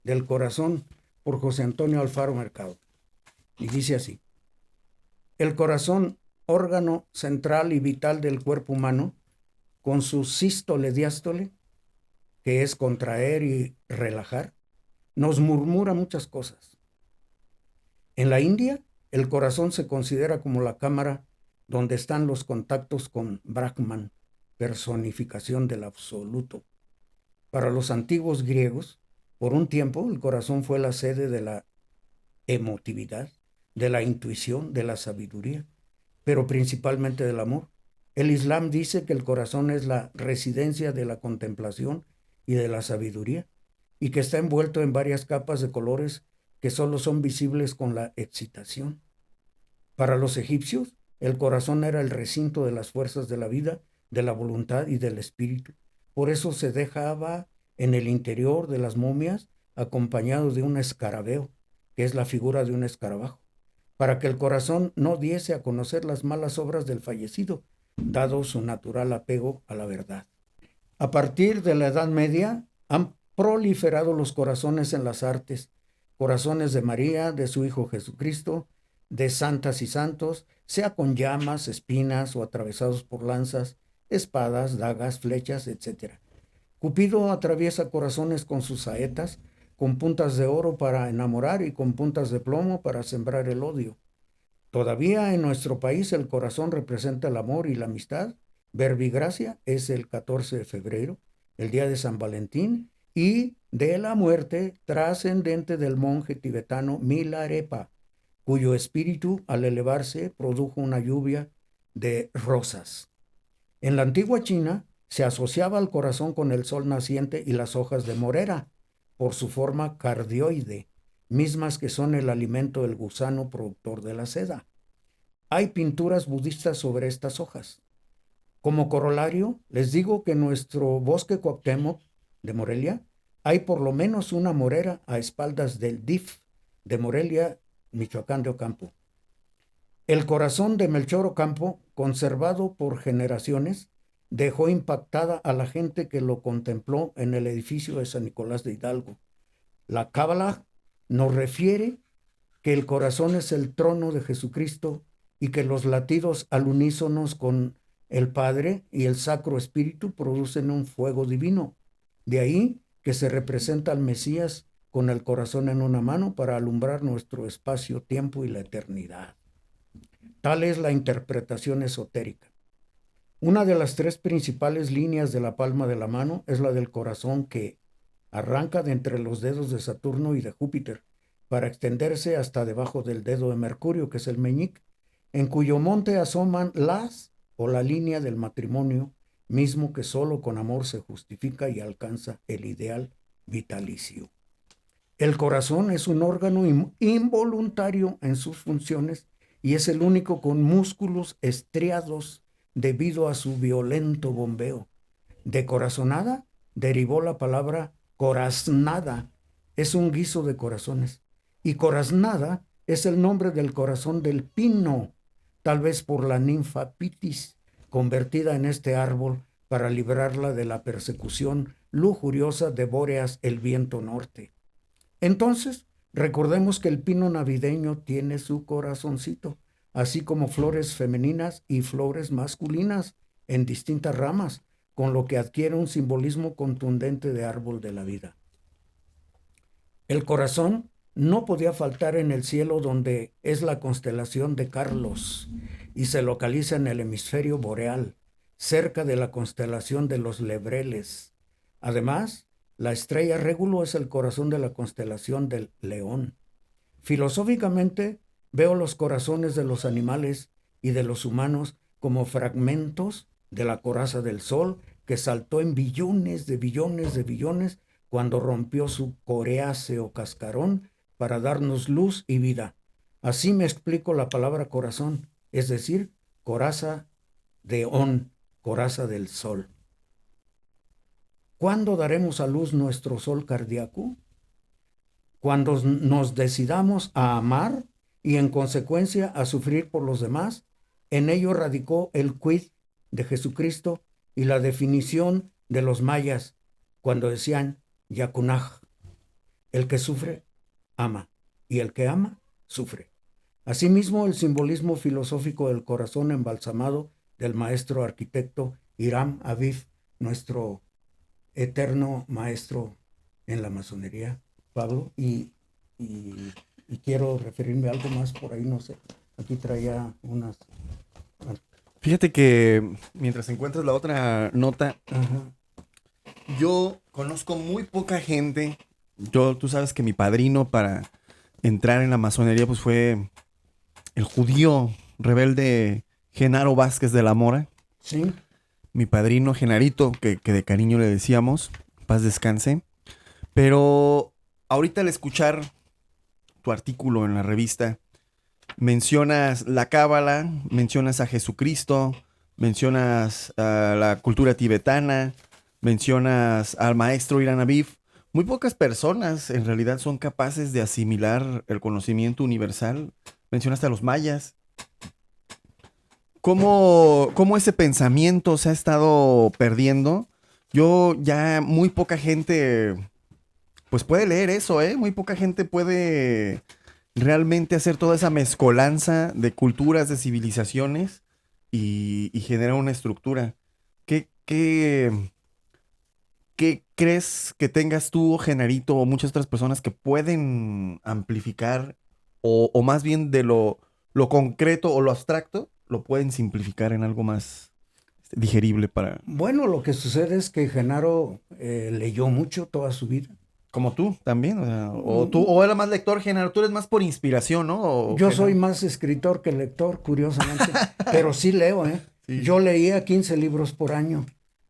del corazón por José Antonio Alfaro Mercado. Y dice así, el corazón, órgano central y vital del cuerpo humano, con su sístole-diástole, que es contraer y relajar, nos murmura muchas cosas. En la India, el corazón se considera como la cámara donde están los contactos con Brahman, personificación del absoluto. Para los antiguos griegos, por un tiempo el corazón fue la sede de la emotividad, de la intuición, de la sabiduría, pero principalmente del amor. El Islam dice que el corazón es la residencia de la contemplación y de la sabiduría, y que está envuelto en varias capas de colores que solo son visibles con la excitación. Para los egipcios, el corazón era el recinto de las fuerzas de la vida, de la voluntad y del espíritu. Por eso se dejaba en el interior de las momias acompañado de un escarabeo, que es la figura de un escarabajo, para que el corazón no diese a conocer las malas obras del fallecido, dado su natural apego a la verdad. A partir de la Edad Media han proliferado los corazones en las artes, corazones de María, de su Hijo Jesucristo, de santas y santos, sea con llamas, espinas o atravesados por lanzas, espadas, dagas, flechas, etc. Cupido atraviesa corazones con sus saetas, con puntas de oro para enamorar y con puntas de plomo para sembrar el odio. Todavía en nuestro país el corazón representa el amor y la amistad. Verbigracia es el 14 de febrero, el día de San Valentín, y de la muerte trascendente del monje tibetano Milarepa, cuyo espíritu al elevarse produjo una lluvia de rosas. En la antigua China se asociaba al corazón con el sol naciente y las hojas de morera, por su forma cardioide, mismas que son el alimento del gusano productor de la seda. Hay pinturas budistas sobre estas hojas. Como corolario, les digo que en nuestro bosque Cuauhtémoc de Morelia hay por lo menos una morera a espaldas del DIF de Morelia, Michoacán de Ocampo. El corazón de Melchor Ocampo, conservado por generaciones, dejó impactada a la gente que lo contempló en el edificio de San Nicolás de Hidalgo. La Cábala nos refiere que el corazón es el trono de Jesucristo y que los latidos al unísono con el Padre y el Sacro Espíritu producen un fuego divino. De ahí que se representa al Mesías con el corazón en una mano para alumbrar nuestro espacio, tiempo y la eternidad. Tal es la interpretación esotérica. Una de las tres principales líneas de la palma de la mano es la del corazón, que arranca de entre los dedos de Saturno y de Júpiter para extenderse hasta debajo del dedo de Mercurio, que es el meñique, en cuyo monte asoman las o la línea del matrimonio, mismo que solo con amor se justifica y alcanza el ideal vitalicio. El corazón es un órgano involuntario en sus funciones y es el único con músculos estriados debido a su violento bombeo. De corazonada derivó la palabra coraznada, es un guiso de corazones, y coraznada es el nombre del corazón del pino, tal vez por la ninfa Pitis, convertida en este árbol para librarla de la persecución lujuriosa de Bóreas, el viento norte. Entonces, recordemos que el pino navideño tiene su corazoncito, así como flores femeninas y flores masculinas en distintas ramas, con lo que adquiere un simbolismo contundente de árbol de la vida. El corazón no podía faltar en el cielo, donde es la constelación de Carlos y se localiza en el hemisferio boreal, cerca de la constelación de los Lebreles. Además, la estrella Régulo es el corazón de la constelación del León. Filosóficamente, veo los corazones de los animales y de los humanos como fragmentos de la coraza del Sol, que saltó en billones de billones de billones cuando rompió su coreáceo cascarón para darnos luz y vida. Así me explico la palabra corazón, es decir, coraza de On, coraza del Sol. ¿Cuándo daremos a luz nuestro sol cardíaco? Cuando nos decidamos a amar y en consecuencia a sufrir por los demás. En ello radicó el quid de Jesucristo y la definición de los mayas cuando decían Yacunaj: el que sufre, ama, y el que ama, sufre. Asimismo, el simbolismo filosófico del corazón embalsamado del maestro arquitecto Hiram Aviv, nuestro eterno maestro en la masonería, Pablo, y quiero referirme a algo más por ahí, no sé. Aquí traía unas... Fíjate que mientras encuentras la otra nota, yo conozco muy poca gente. Tú sabes que mi padrino para entrar en la masonería pues fue el judío rebelde Genaro Vázquez de la Mora. Sí. Mi padrino Genarito, que de cariño le decíamos, paz descanse. Pero ahorita al escuchar tu artículo en la revista, mencionas la Cábala, mencionas a Jesucristo, mencionas a la cultura tibetana, mencionas al maestro Hiram Aviv. Muy pocas personas en realidad son capaces de asimilar el conocimiento universal. Mencionaste a los mayas. ¿Cómo ese pensamiento se ha estado perdiendo? Yo ya muy poca gente, pues puede leer eso, ¿eh? Muy poca gente puede realmente hacer toda esa mezcolanza de culturas, de civilizaciones y generar una estructura. ¿Qué, qué crees que tengas tú, Genarito, o muchas otras personas que pueden amplificar o más bien de lo concreto o lo abstracto, lo pueden simplificar en algo más digerible para... Bueno, lo que sucede es que Genaro leyó mucho toda su vida. Como tú también, o sea, o tú, Mm, o era más lector, Genaro, tú eres más por inspiración, ¿no? O, Yo soy Genaro. más escritor que lector, curiosamente, pero sí leo, ¿eh? Sí. Yo leía 15 libros por año.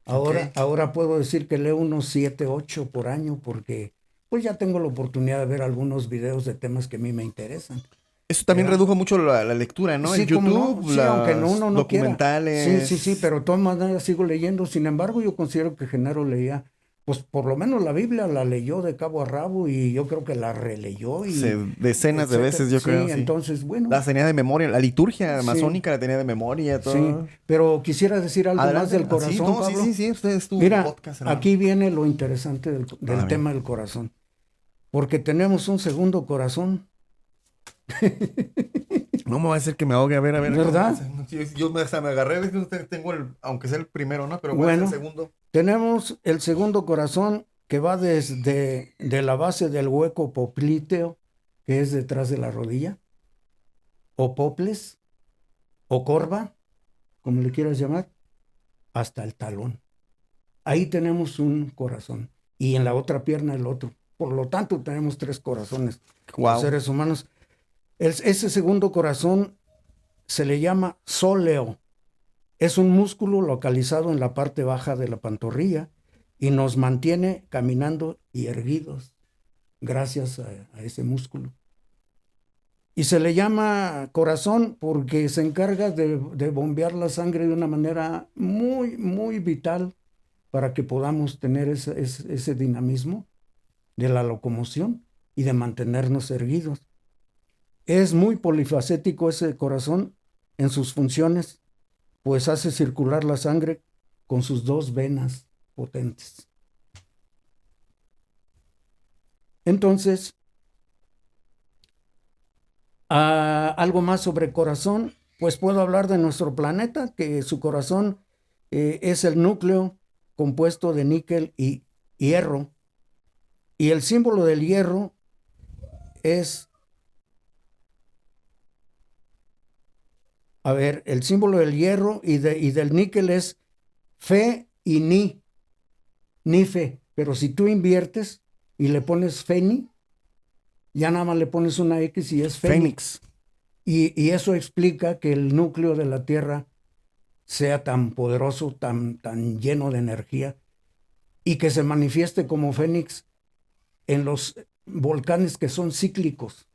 Ok. Ahora puedo decir que leo unos 7, 8 por año porque pues ya tengo la oportunidad de ver algunos videos de temas que a mí me interesan. Eso también ¿Verdad? redujo mucho la lectura, ¿no? El Sí, como no, YouTube, sí, aunque no, las uno no quiera. Sí, documentales. pero de todas maneras sigo leyendo. Sin embargo, yo considero que Genaro leía, pues por lo menos la Biblia la leyó de cabo a rabo y yo creo que la releyó y Decenas de etcétera. veces, yo creo, Sí, sí. entonces, bueno, La tenía de memoria, la liturgia sí, masónica la tenía de memoria, sí. todo. Pero quisiera decir algo más Adelante. del Sí, corazón, no, sí, Pablo. sí, sí, usted es tu Mira, podcast, hermano. aquí viene lo interesante A del ver. tema del corazón, porque tenemos un segundo corazón, No me va a decir que me ahogue, a ver, ¿cómo es? ¿verdad? Hasta me agarré, es que tengo aunque sea el primero, ¿no? Pero ¿cuál es el Bueno, segundo? tenemos el segundo corazón que va desde de la base del hueco popliteo, que es detrás de la rodilla, o poples, o corva, como le quieras llamar, hasta el talón. Ahí tenemos un corazón y en la otra pierna el otro. Por lo tanto, tenemos 3 corazones los Wow. seres humanos. Ese segundo corazón se le llama sóleo. Es un músculo localizado en la parte baja de la pantorrilla y nos mantiene caminando y erguidos gracias a ese músculo. Y se le llama corazón porque se encarga de bombear la sangre de una manera muy, muy vital para que podamos tener ese dinamismo de la locomoción y de mantenernos erguidos. Es muy polifacético ese corazón en sus funciones, pues hace circular la sangre con sus 2 venas potentes. Entonces, algo más sobre corazón, pues puedo hablar de nuestro planeta, que su corazón es el núcleo compuesto de níquel y hierro, y el símbolo del hierro es, a ver, el símbolo del hierro y del níquel es fe y ni fe, pero si tú inviertes y le pones feni, ya nada más le pones una X y es fénix. Fénix. Y eso explica que el núcleo de la Tierra sea tan poderoso, tan lleno de energía, y que se manifieste como fénix en los volcanes que son cíclicos.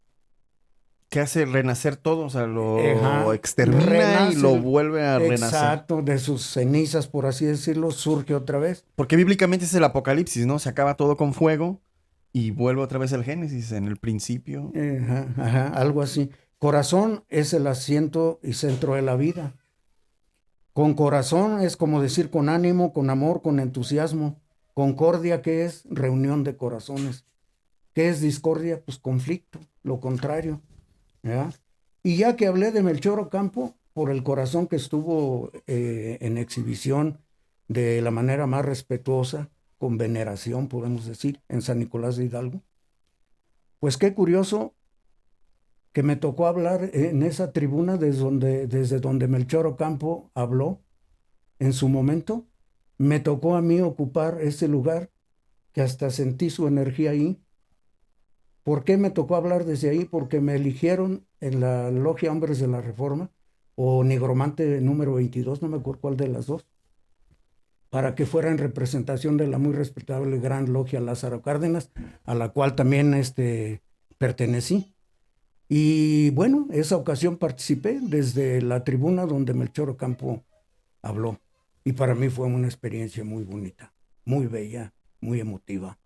Que hace renacer todo, o sea, lo Ajá. extermina y lo Renace, vuelve a renacer. exacto, de sus cenizas, por así decirlo, surge otra vez. Porque bíblicamente es el apocalipsis, ¿no? Se acaba todo con fuego y vuelve otra vez el Génesis en el principio. Ajá, algo así. Corazón es el asiento y centro de la vida. Con corazón es como decir con ánimo, con amor, con entusiasmo. Concordia, que es reunión de corazones. ¿Qué es discordia? Pues conflicto, lo contrario. ¿Ya? Y ya que hablé de Melchor Ocampo, por el corazón que estuvo en exhibición de la manera más respetuosa, con veneración, podemos decir, en San Nicolás de Hidalgo, pues qué curioso que me tocó hablar en esa tribuna desde donde Melchor Ocampo habló en su momento. Me tocó a mí ocupar ese lugar que hasta sentí su energía ahí. ¿Por qué me tocó hablar desde ahí? Porque me eligieron en la Logia Hombres de la Reforma o Nigromante número 22, no me acuerdo cuál de las dos, para que fuera en representación de la muy respetable Gran Logia Lázaro Cárdenas, a la cual también pertenecí. Y bueno, esa ocasión participé desde la tribuna donde Melchor Ocampo habló. Y para mí fue una experiencia muy bonita, muy bella, muy emotiva.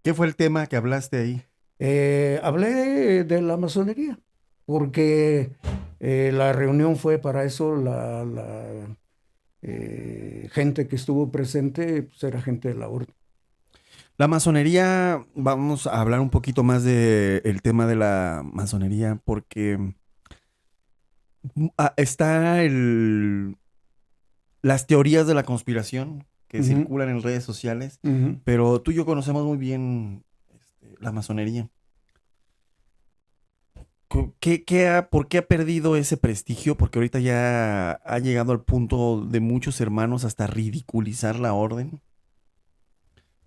¿Qué fue el tema que hablaste ahí? Hablé de la masonería, porque la reunión fue para eso, gente que estuvo presente, pues era gente de la orden. La masonería, vamos a hablar un poquito más de el tema de la masonería, porque está las teorías de la conspiración que Ujú, circulan en redes sociales, ujú. pero tú y yo conocemos muy bien la masonería. ¿Por qué ha perdido ese prestigio? Porque ahorita ya ha llegado al punto de muchos hermanos hasta ridiculizar la orden,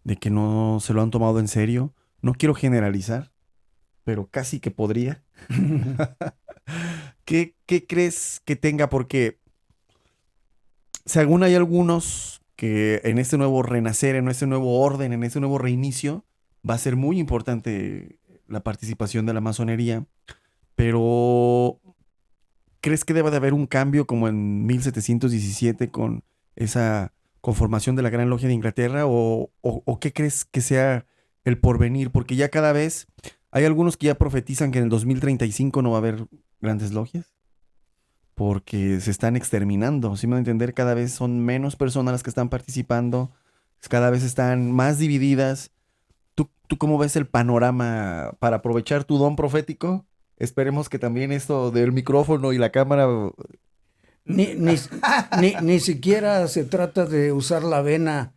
de que no se lo han tomado en serio. No quiero generalizar, pero casi que podría. ¿Qué crees que tenga? Porque según hay algunos que en este nuevo renacer, en este nuevo orden, en este nuevo reinicio, va a ser muy importante la participación de la masonería, pero ¿crees que deba de haber un cambio como en 1717 con esa conformación de la Gran Logia de Inglaterra? ¿O qué crees que sea el porvenir? Porque ya cada vez hay algunos que ya profetizan que en el 2035 no va a haber grandes logias porque se están exterminando. ¿Sí me voy a entender? Cada vez son menos personas las que están participando, cada vez están más divididas. ¿Tú cómo ves el panorama para aprovechar tu don profético? Esperemos que también esto del micrófono y la cámara. Ni, ni, ni siquiera se trata de usar la vena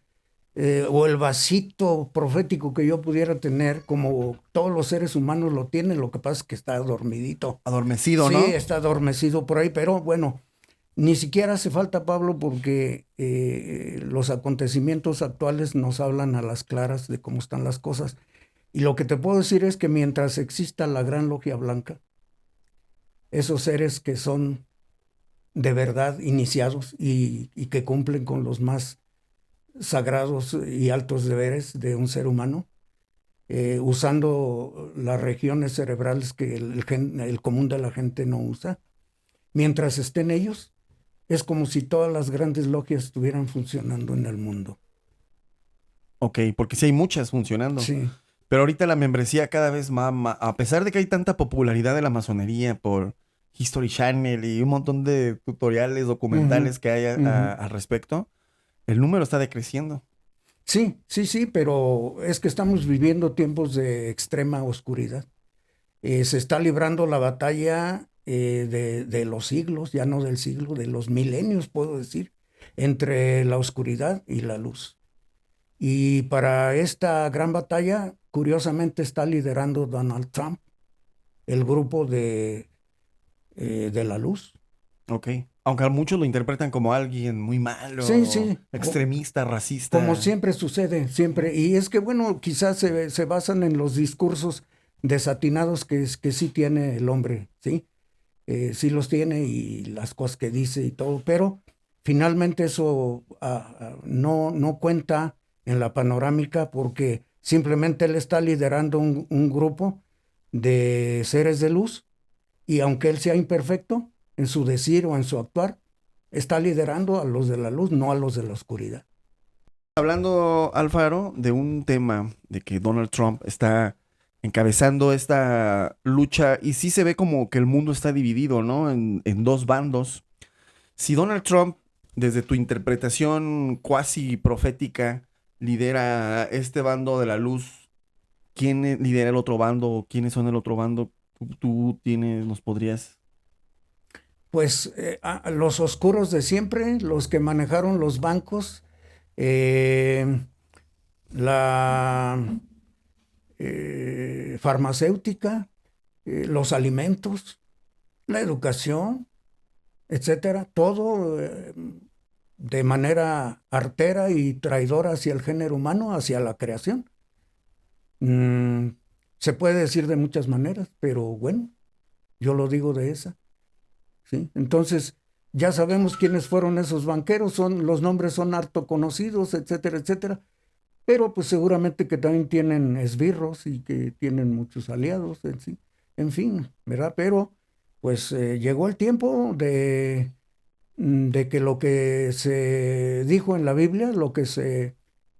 o el vasito profético que yo pudiera tener, como todos los seres humanos lo tienen, lo que pasa es que está dormidito. Adormecido, Sí, ¿no? está adormecido por ahí, pero bueno, ni siquiera hace falta, Pablo, porque los acontecimientos actuales nos hablan a las claras de cómo están las cosas. Y lo que te puedo decir es que mientras exista la Gran Logia Blanca, esos seres que son de verdad iniciados y que cumplen con los más sagrados y altos deberes de un ser humano, usando las regiones cerebrales que el común de la gente no usa. Mientras estén ellos, es como si todas las grandes logias estuvieran funcionando en el mundo. Ok, porque sí hay muchas funcionando. Sí. Pero ahorita la membresía cada vez más, a pesar de que hay tanta popularidad de la masonería por History Channel y un montón de tutoriales, Ujú, documentales que hay ujú. al respecto, el número está decreciendo. Sí, sí, sí, pero es que estamos viviendo tiempos de extrema oscuridad. Se está librando la batalla de los siglos, ya no del siglo, de los milenios, puedo decir, entre la oscuridad y la luz. Y para esta gran batalla, curiosamente, está liderando Donald Trump, el grupo de la luz. Ok. Aunque a muchos lo interpretan como alguien muy Sí, malo, sí, extremista, como racista. siempre sucede, siempre. Y es que, bueno, quizás se basan en los discursos desatinados que sí tiene el hombre, ¿sí? Sí los tiene y las cosas que dice y todo, pero finalmente eso no cuenta en la panorámica porque simplemente él está liderando un grupo de seres de luz y aunque él sea imperfecto en su decir o en su actuar, está liderando a los de la luz, no a los de la oscuridad. Hablando, Alfaro, de un tema de que Donald Trump está encabezando esta lucha y sí se ve como que el mundo está dividido, ¿no? En dos bandos. Si Donald Trump, desde tu interpretación cuasi profética, lidera este bando de la luz, ¿quién lidera el otro bando? ¿Quiénes son el otro bando? Tú tienes, nos podrías. Pues los oscuros de siempre, los que manejaron los bancos, eh, la farmacéutica, los alimentos, la educación, etcétera, todo de manera artera y traidora hacia el género humano, hacia la creación. Mm, se puede decir de muchas maneras, pero bueno, yo lo digo de esa, ¿sí? Entonces, ya sabemos quiénes fueron esos banqueros, los nombres son harto conocidos, etcétera, etcétera. Pero pues seguramente que también tienen esbirros y que tienen muchos aliados, en fin, ¿verdad? Pero pues llegó el tiempo de que lo que se dijo en la Biblia, lo que se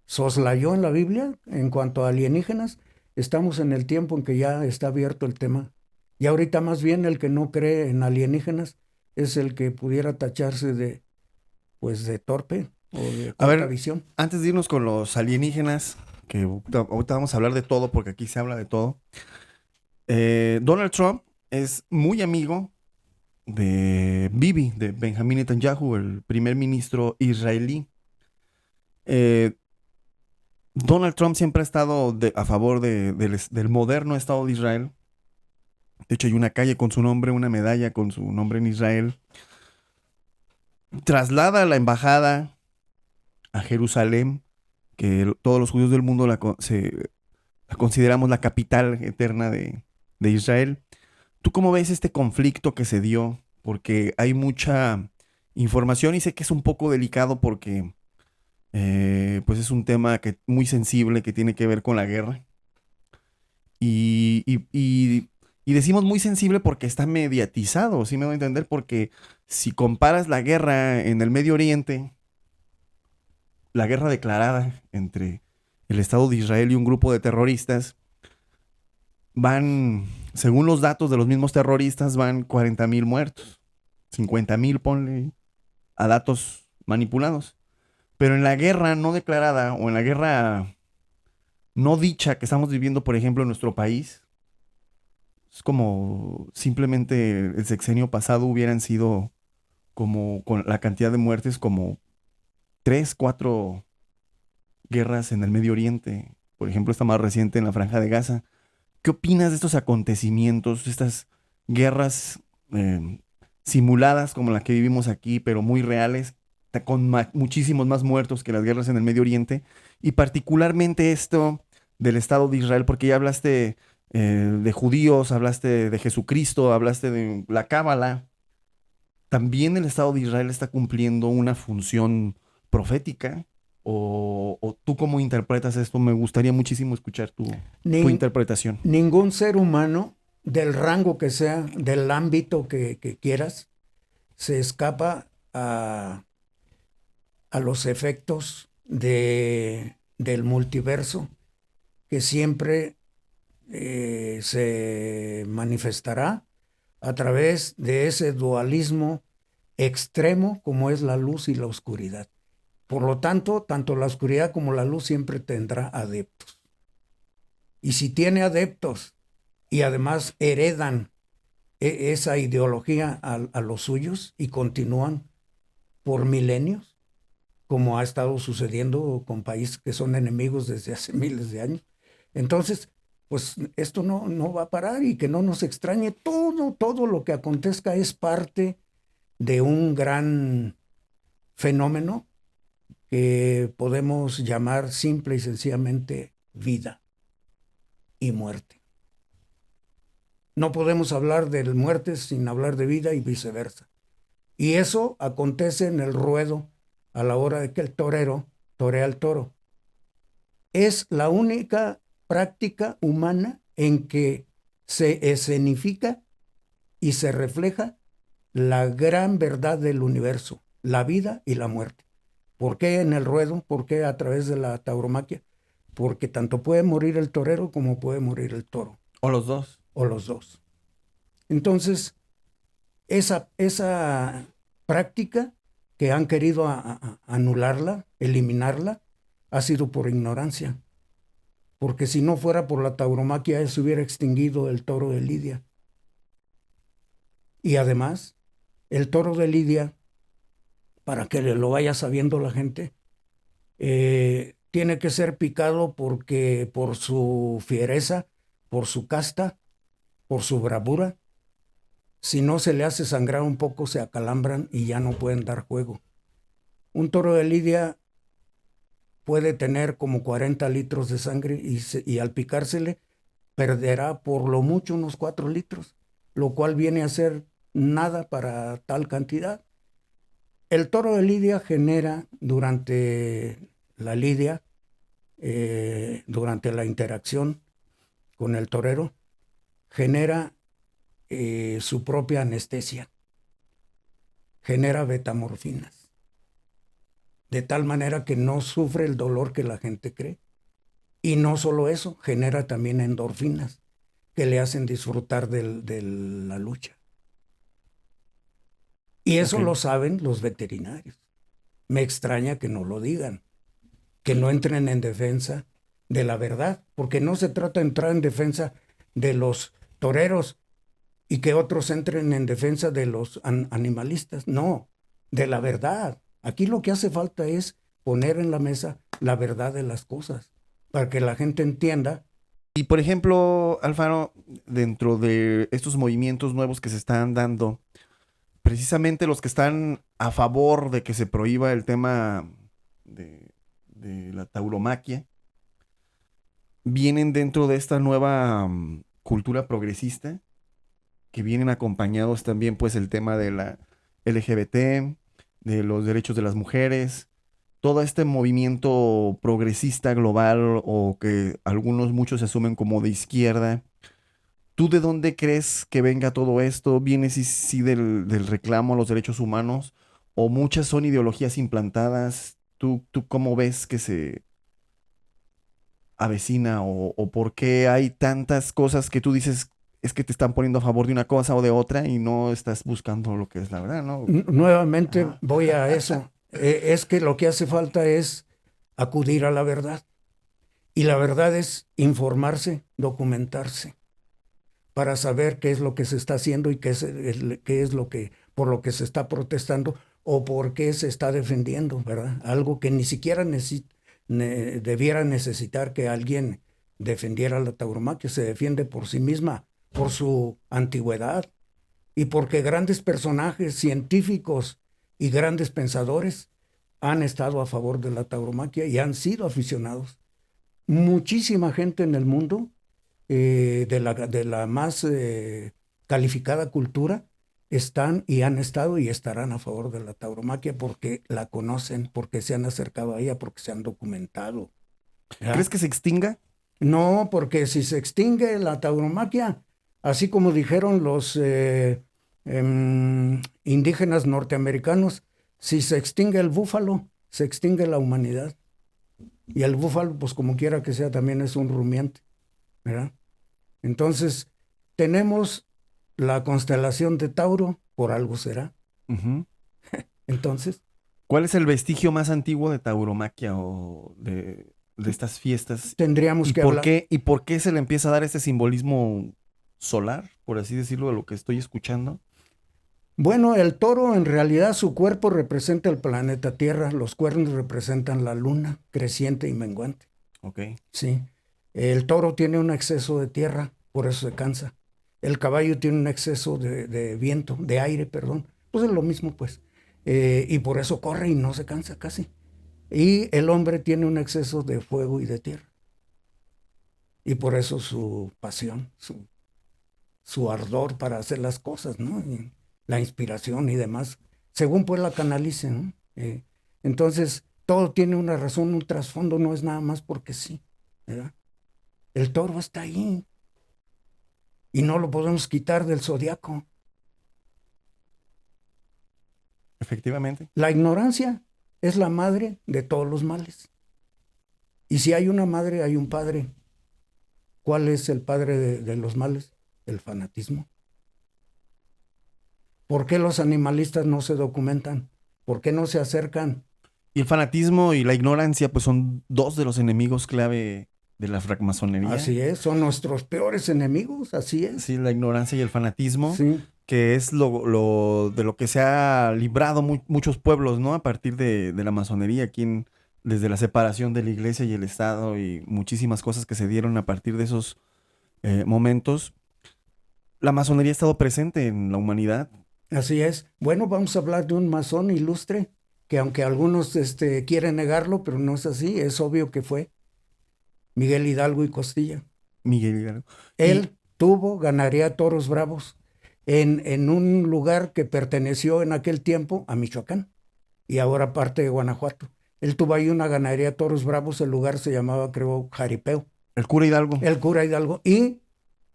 soslayó en la Biblia en cuanto a alienígenas, estamos en el tiempo en que ya está abierto el tema. Y ahorita más bien el que no cree en alienígenas es el que pudiera tacharse pues de torpe o de A corta ver, visión. antes de irnos con los alienígenas, que ahorita vamos a hablar de todo, porque aquí se habla de todo. Donald Trump es muy amigo de Bibi, de Benjamin Netanyahu, el primer ministro israelí. Eh, Donald Trump siempre ha estado a favor del moderno Estado de Israel. De hecho, hay una calle con su nombre, una medalla con su nombre en Israel. Traslada la embajada a Jerusalén, que todos los judíos del mundo la consideramos la capital eterna de Israel. ¿Tú cómo ves este conflicto que se dio? Porque hay mucha información y sé que es un poco delicado porque pues es un tema muy sensible que tiene que ver con la guerra. Y decimos muy sensible porque está mediatizado, ¿sí me voy a entender? Porque si comparas la guerra en el Medio Oriente, la guerra declarada entre el Estado de Israel y un grupo de terroristas, según los datos de los mismos terroristas, van 40,000 muertos, 50,000, ponle, a datos manipulados. Pero en la guerra no declarada o en la guerra no dicha que estamos viviendo, por ejemplo, en nuestro país, es como simplemente el sexenio pasado hubieran sido como con la cantidad de muertes como 3, 4 guerras en el Medio Oriente. Por ejemplo, esta más reciente en la Franja de Gaza. ¿Qué opinas de estos acontecimientos, estas guerras eh, simuladas como la que vivimos aquí, pero muy reales, con muchísimos más muertos que las guerras en el Medio Oriente? Y particularmente esto del Estado de Israel, porque ya hablaste de judíos, hablaste de Jesucristo, hablaste de la Cábala. ¿También el Estado de Israel está cumpliendo una función profética? ¿O tú cómo interpretas esto? Me gustaría muchísimo escuchar tu Nin- interpretación. Ningún ser humano, del rango que sea, del ámbito que quieras, se escapa a los efectos del multiverso que siempre se manifestará a través de ese dualismo extremo como es la luz y la oscuridad. Por lo tanto, tanto la oscuridad como la luz siempre tendrá adeptos. Y si tiene adeptos y además heredan esa ideología a los suyos y continúan por milenios, como ha estado sucediendo con países que son enemigos desde hace miles de años, entonces, pues esto no va a parar y que no nos extrañe. Todo lo que acontezca es parte de un gran fenómeno que podemos llamar simple y sencillamente vida y muerte. No podemos hablar de muerte sin hablar de vida y viceversa. Y eso acontece en el ruedo a la hora de que el torero torea al toro. Es la única práctica humana en que se escenifica y se refleja la gran verdad del universo, la vida y la muerte. ¿Por qué en el ruedo? ¿Por qué a través de la tauromaquia? Porque tanto puede morir el torero como puede morir el toro, O los dos. o los dos. Entonces, esa práctica que han querido anularla, eliminarla, ha sido por ignorancia. Porque si no fuera por la tauromaquia, se hubiera extinguido el toro de Lidia. Y además, el toro de Lidia, para que lo vaya sabiendo la gente, tiene que ser picado porque por su fiereza, por su casta, por su bravura. Si no se le hace sangrar un poco, se acalambran y ya no pueden dar juego. Un toro de Lidia puede tener como 40 litros de sangre y al picársele perderá por lo mucho unos 4 litros, lo cual viene a ser nada para tal cantidad. El toro de lidia genera durante la lidia, durante la interacción con el torero, genera su propia anestesia, genera betamorfinas, de tal manera que no sufre el dolor que la gente cree. Y no solo eso, genera también endorfinas que le hacen disfrutar de la lucha. Y eso Ok. lo saben los veterinarios. Me extraña que no lo digan, que no entren en defensa de la verdad, porque no se trata de entrar en defensa de los toreros y que otros entren en defensa de los animalistas, no, de la verdad. Aquí lo que hace falta es poner en la mesa la verdad de las cosas, para que la gente entienda. Y por ejemplo, Alfaro, dentro de estos movimientos nuevos que se están dando, precisamente los que están a favor de que se prohíba el tema de la tauromaquia, vienen dentro de esta nueva cultura progresista, que vienen acompañados también pues el tema de la LGBT, de los derechos de las mujeres, todo este movimiento progresista global o que muchos asumen como de izquierda. ¿Tú de dónde crees que venga todo esto? ¿Viene sí del reclamo a los derechos humanos? ¿O muchas son ideologías implantadas? ¿Tú cómo ves que se avecina? ¿O por qué hay tantas cosas que tú dices es que te están poniendo a favor de una cosa o de otra y no estás buscando lo que es la verdad, ¿no? Nuevamente Ajá. voy a eso. Es que lo que hace falta es acudir a la verdad. Y la verdad es informarse, documentarse, para saber qué es lo que se está haciendo y qué es lo que, por lo que se está protestando o por qué se está defendiendo, ¿verdad? Algo que ni siquiera debiera necesitar que alguien defendiera la tauromaquia, se defiende por sí misma, por su antigüedad y porque grandes personajes científicos y grandes pensadores han estado a favor de la tauromaquia y han sido aficionados. Muchísima gente en el mundo de la más calificada cultura están y han estado y estarán a favor de la tauromaquia porque la conocen, porque se han acercado a ella, porque se han documentado. ¿Crees ¿Ya? que se extinga? No, porque si se extingue la tauromaquia, así como dijeron los indígenas norteamericanos, si se extingue el búfalo, se extingue la humanidad. Y el búfalo, pues como quiera que sea, también es un rumiante, ¿verdad? Entonces, tenemos la constelación de Tauro, por algo será. Ujú. Entonces, ¿Cuál es el vestigio más antiguo de tauromaquia o de estas fiestas? tendríamos que hablar. Y por qué se le empieza a dar este simbolismo solar, por así decirlo, de lo que estoy escuchando? Bueno, el toro en realidad su cuerpo representa el planeta Tierra, los cuernos representan la luna creciente y menguante. Ok. Sí. El toro tiene un exceso de tierra, por eso se cansa. El caballo tiene un exceso de viento, de aire, perdón. Pues es lo mismo, pues. Y por eso corre y no se cansa casi. Y el hombre tiene un exceso de fuego y de tierra. Y por eso su pasión, su ardor para hacer las cosas, ¿no? Y la inspiración y demás, según pues la canalice, ¿no? Entonces, todo tiene una razón, un trasfondo, no es nada más porque sí, ¿verdad? El toro está ahí y no lo podemos quitar del zodiaco. Efectivamente. La ignorancia es la madre de todos los males. Y si hay una madre, hay un padre. ¿Cuál es el padre de los males? El fanatismo. ¿Por qué los animalistas no se documentan? ¿Por qué no se acercan? Y el fanatismo y la ignorancia, pues son dos de los enemigos clave de la francmasonería. Así es, son nuestros peores enemigos, así es. Sí, la ignorancia y el fanatismo, Sí, que es de lo que se ha librado muchos pueblos, ¿no? A partir de la masonería, desde la separación de la iglesia y el Estado y muchísimas cosas que se dieron a partir de esos momentos. La masonería ha estado presente en la humanidad. así es. Bueno, vamos a hablar de un masón ilustre, que aunque algunos quieren negarlo, pero no es así, es obvio que fue Miguel Hidalgo y Costilla. Miguel Hidalgo. Y Él ganaría toros bravos en un lugar que perteneció en aquel tiempo a Michoacán y ahora parte de Guanajuato. Él tuvo ahí una ganadería de toros bravos, el lugar se llamaba, creo, Jaripeo, el cura Hidalgo. el cura Hidalgo, y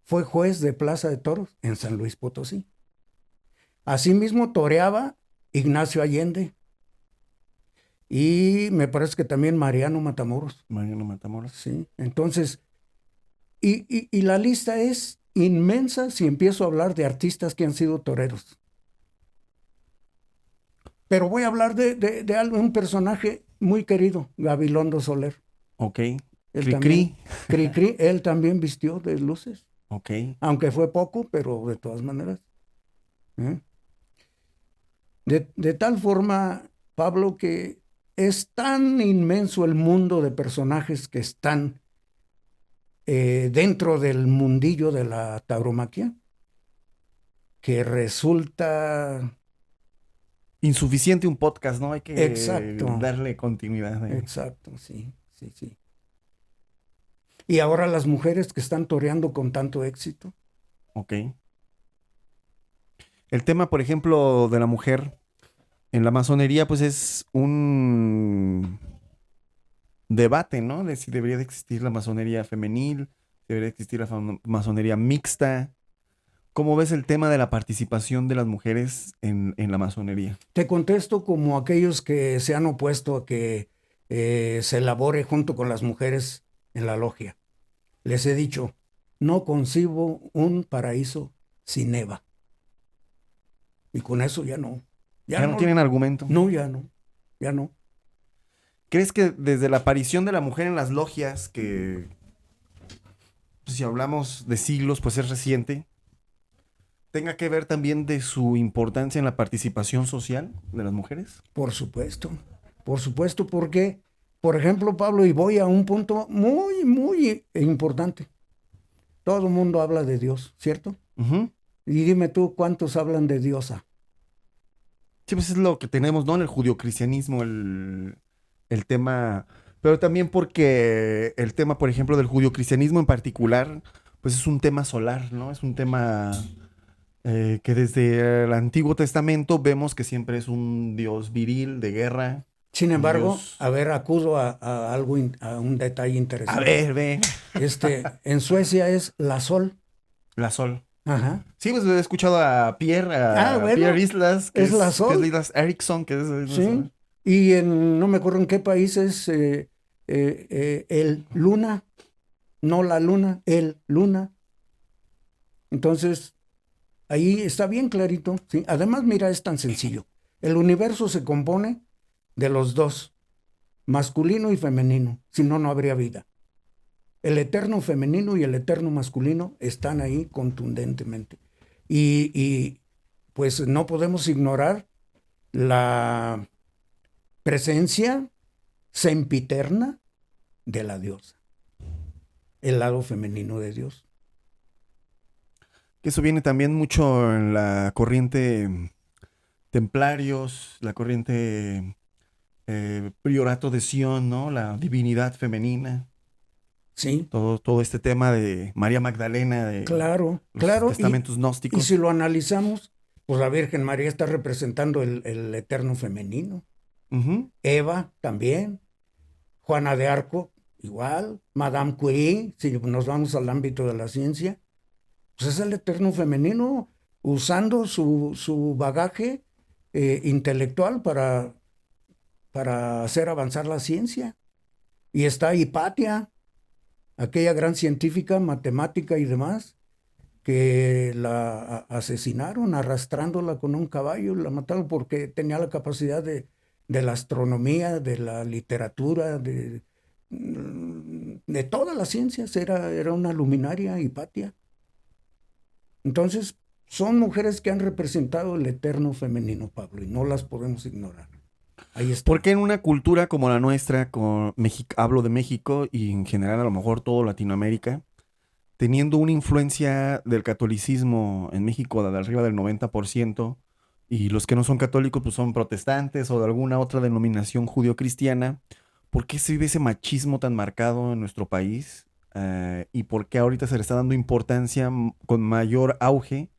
fue juez de Plaza de Toros en San Luis Potosí. Asimismo toreaba Ignacio Allende y me parece que también Mariano Matamoros. Mariano Matamoros. ¿Sí? Entonces, y la lista es inmensa si empiezo a hablar de artistas que han sido toreros. Pero voy a hablar de algo, un personaje muy querido, Gabilondo Soler. Ok. Él Cri también, cri. él también vistió de luces, Ok. aunque fue poco, pero de todas maneras. ¿eh? De tal forma, Pablo, que es tan inmenso el mundo de personajes que están dentro del mundillo de la tauromaquia, que resulta Insuficiente un podcast, ¿no? Hay que exacto, darle continuidad. exacto, sí, sí, sí. Y ahora las mujeres que están toreando con tanto éxito. Ok. El tema, por ejemplo, de la mujer en la masonería, pues es un debate, ¿no? De si debería de existir la masonería femenil, debería existir la masonería mixta. ¿Cómo ves el tema de la participación de las mujeres en la masonería? Te contesto como aquellos que se han opuesto a que se elabore junto con las mujeres en la logia. Les he dicho, no concibo un paraíso sin Eva. Y con eso ya Ya no no, tienen argumento. no, ya no, ya no. ¿Crees que desde la aparición de la mujer en las logias, que pues, si hablamos de siglos, pues es reciente, tenga que ver también de su importancia en la participación social de las mujeres? Por supuesto, porque, por ejemplo, Pablo, y voy a un punto muy, muy importante. Todo el mundo habla de Dios, ¿cierto? Ujú. Y dime tú, ¿cuántos hablan de diosa? Sí, pues es lo que tenemos, ¿no? En el judio-cristianismo, el tema, pero también porque el tema, por ejemplo, del judio-cristianismo en particular, pues es un tema solar, ¿no? Es un tema que desde el Antiguo Testamento vemos que siempre es un dios viril de guerra, Sin un embargo, dios... a ver, acudo a algo, a un detalle A interesante. ver, ve, En Suecia es la Sol. la Sol. Ajá. Sí, pues he escuchado a Pierre Bueno, Islas, es la que es Sol, Islas Ericsson, que es... sí. Y no me acuerdo en qué país es el Luna, no la Luna, el Luna. Entonces, ahí está bien clarito, ¿sí? Además, mira, es tan sencillo. El universo se compone de los dos, masculino y femenino, si no, no habría vida. El eterno femenino y el eterno masculino están ahí contundentemente. Y pues no podemos ignorar la presencia sempiterna de la diosa, el lado femenino de Dios. Que eso viene también mucho en la corriente templarios, la corriente priorato de Sion, ¿no? La divinidad femenina, Sí, todo este tema de María Magdalena, de claro, los claro. testamentos Y si gnósticos. lo analizamos, pues la Virgen María está representando el eterno femenino. Ujú. Eva también, Juana de Arco igual, Madame Curie, si nos vamos al ámbito de la ciencia, pues es el eterno femenino usando su bagaje intelectual para hacer avanzar la ciencia. Y está Hipatia, aquella gran científica, matemática y demás, que la asesinaron arrastrándola con un caballo, la mataron porque tenía la capacidad de la astronomía, de la literatura, de todas las ciencias, era una luminaria, Hipatia. Entonces, son mujeres que han representado el eterno femenino, Pablo, y no las podemos ignorar. Ahí están. Porque en una cultura como la nuestra, hablo de México y en general a lo mejor todo Latinoamérica, teniendo una influencia del catolicismo en México de arriba del 90%, y los que no son católicos pues son protestantes o de alguna otra denominación judio-cristiana, ¿por qué se vive ese machismo tan marcado en nuestro país? ¿Y por qué ahorita se le está dando importancia con mayor auge,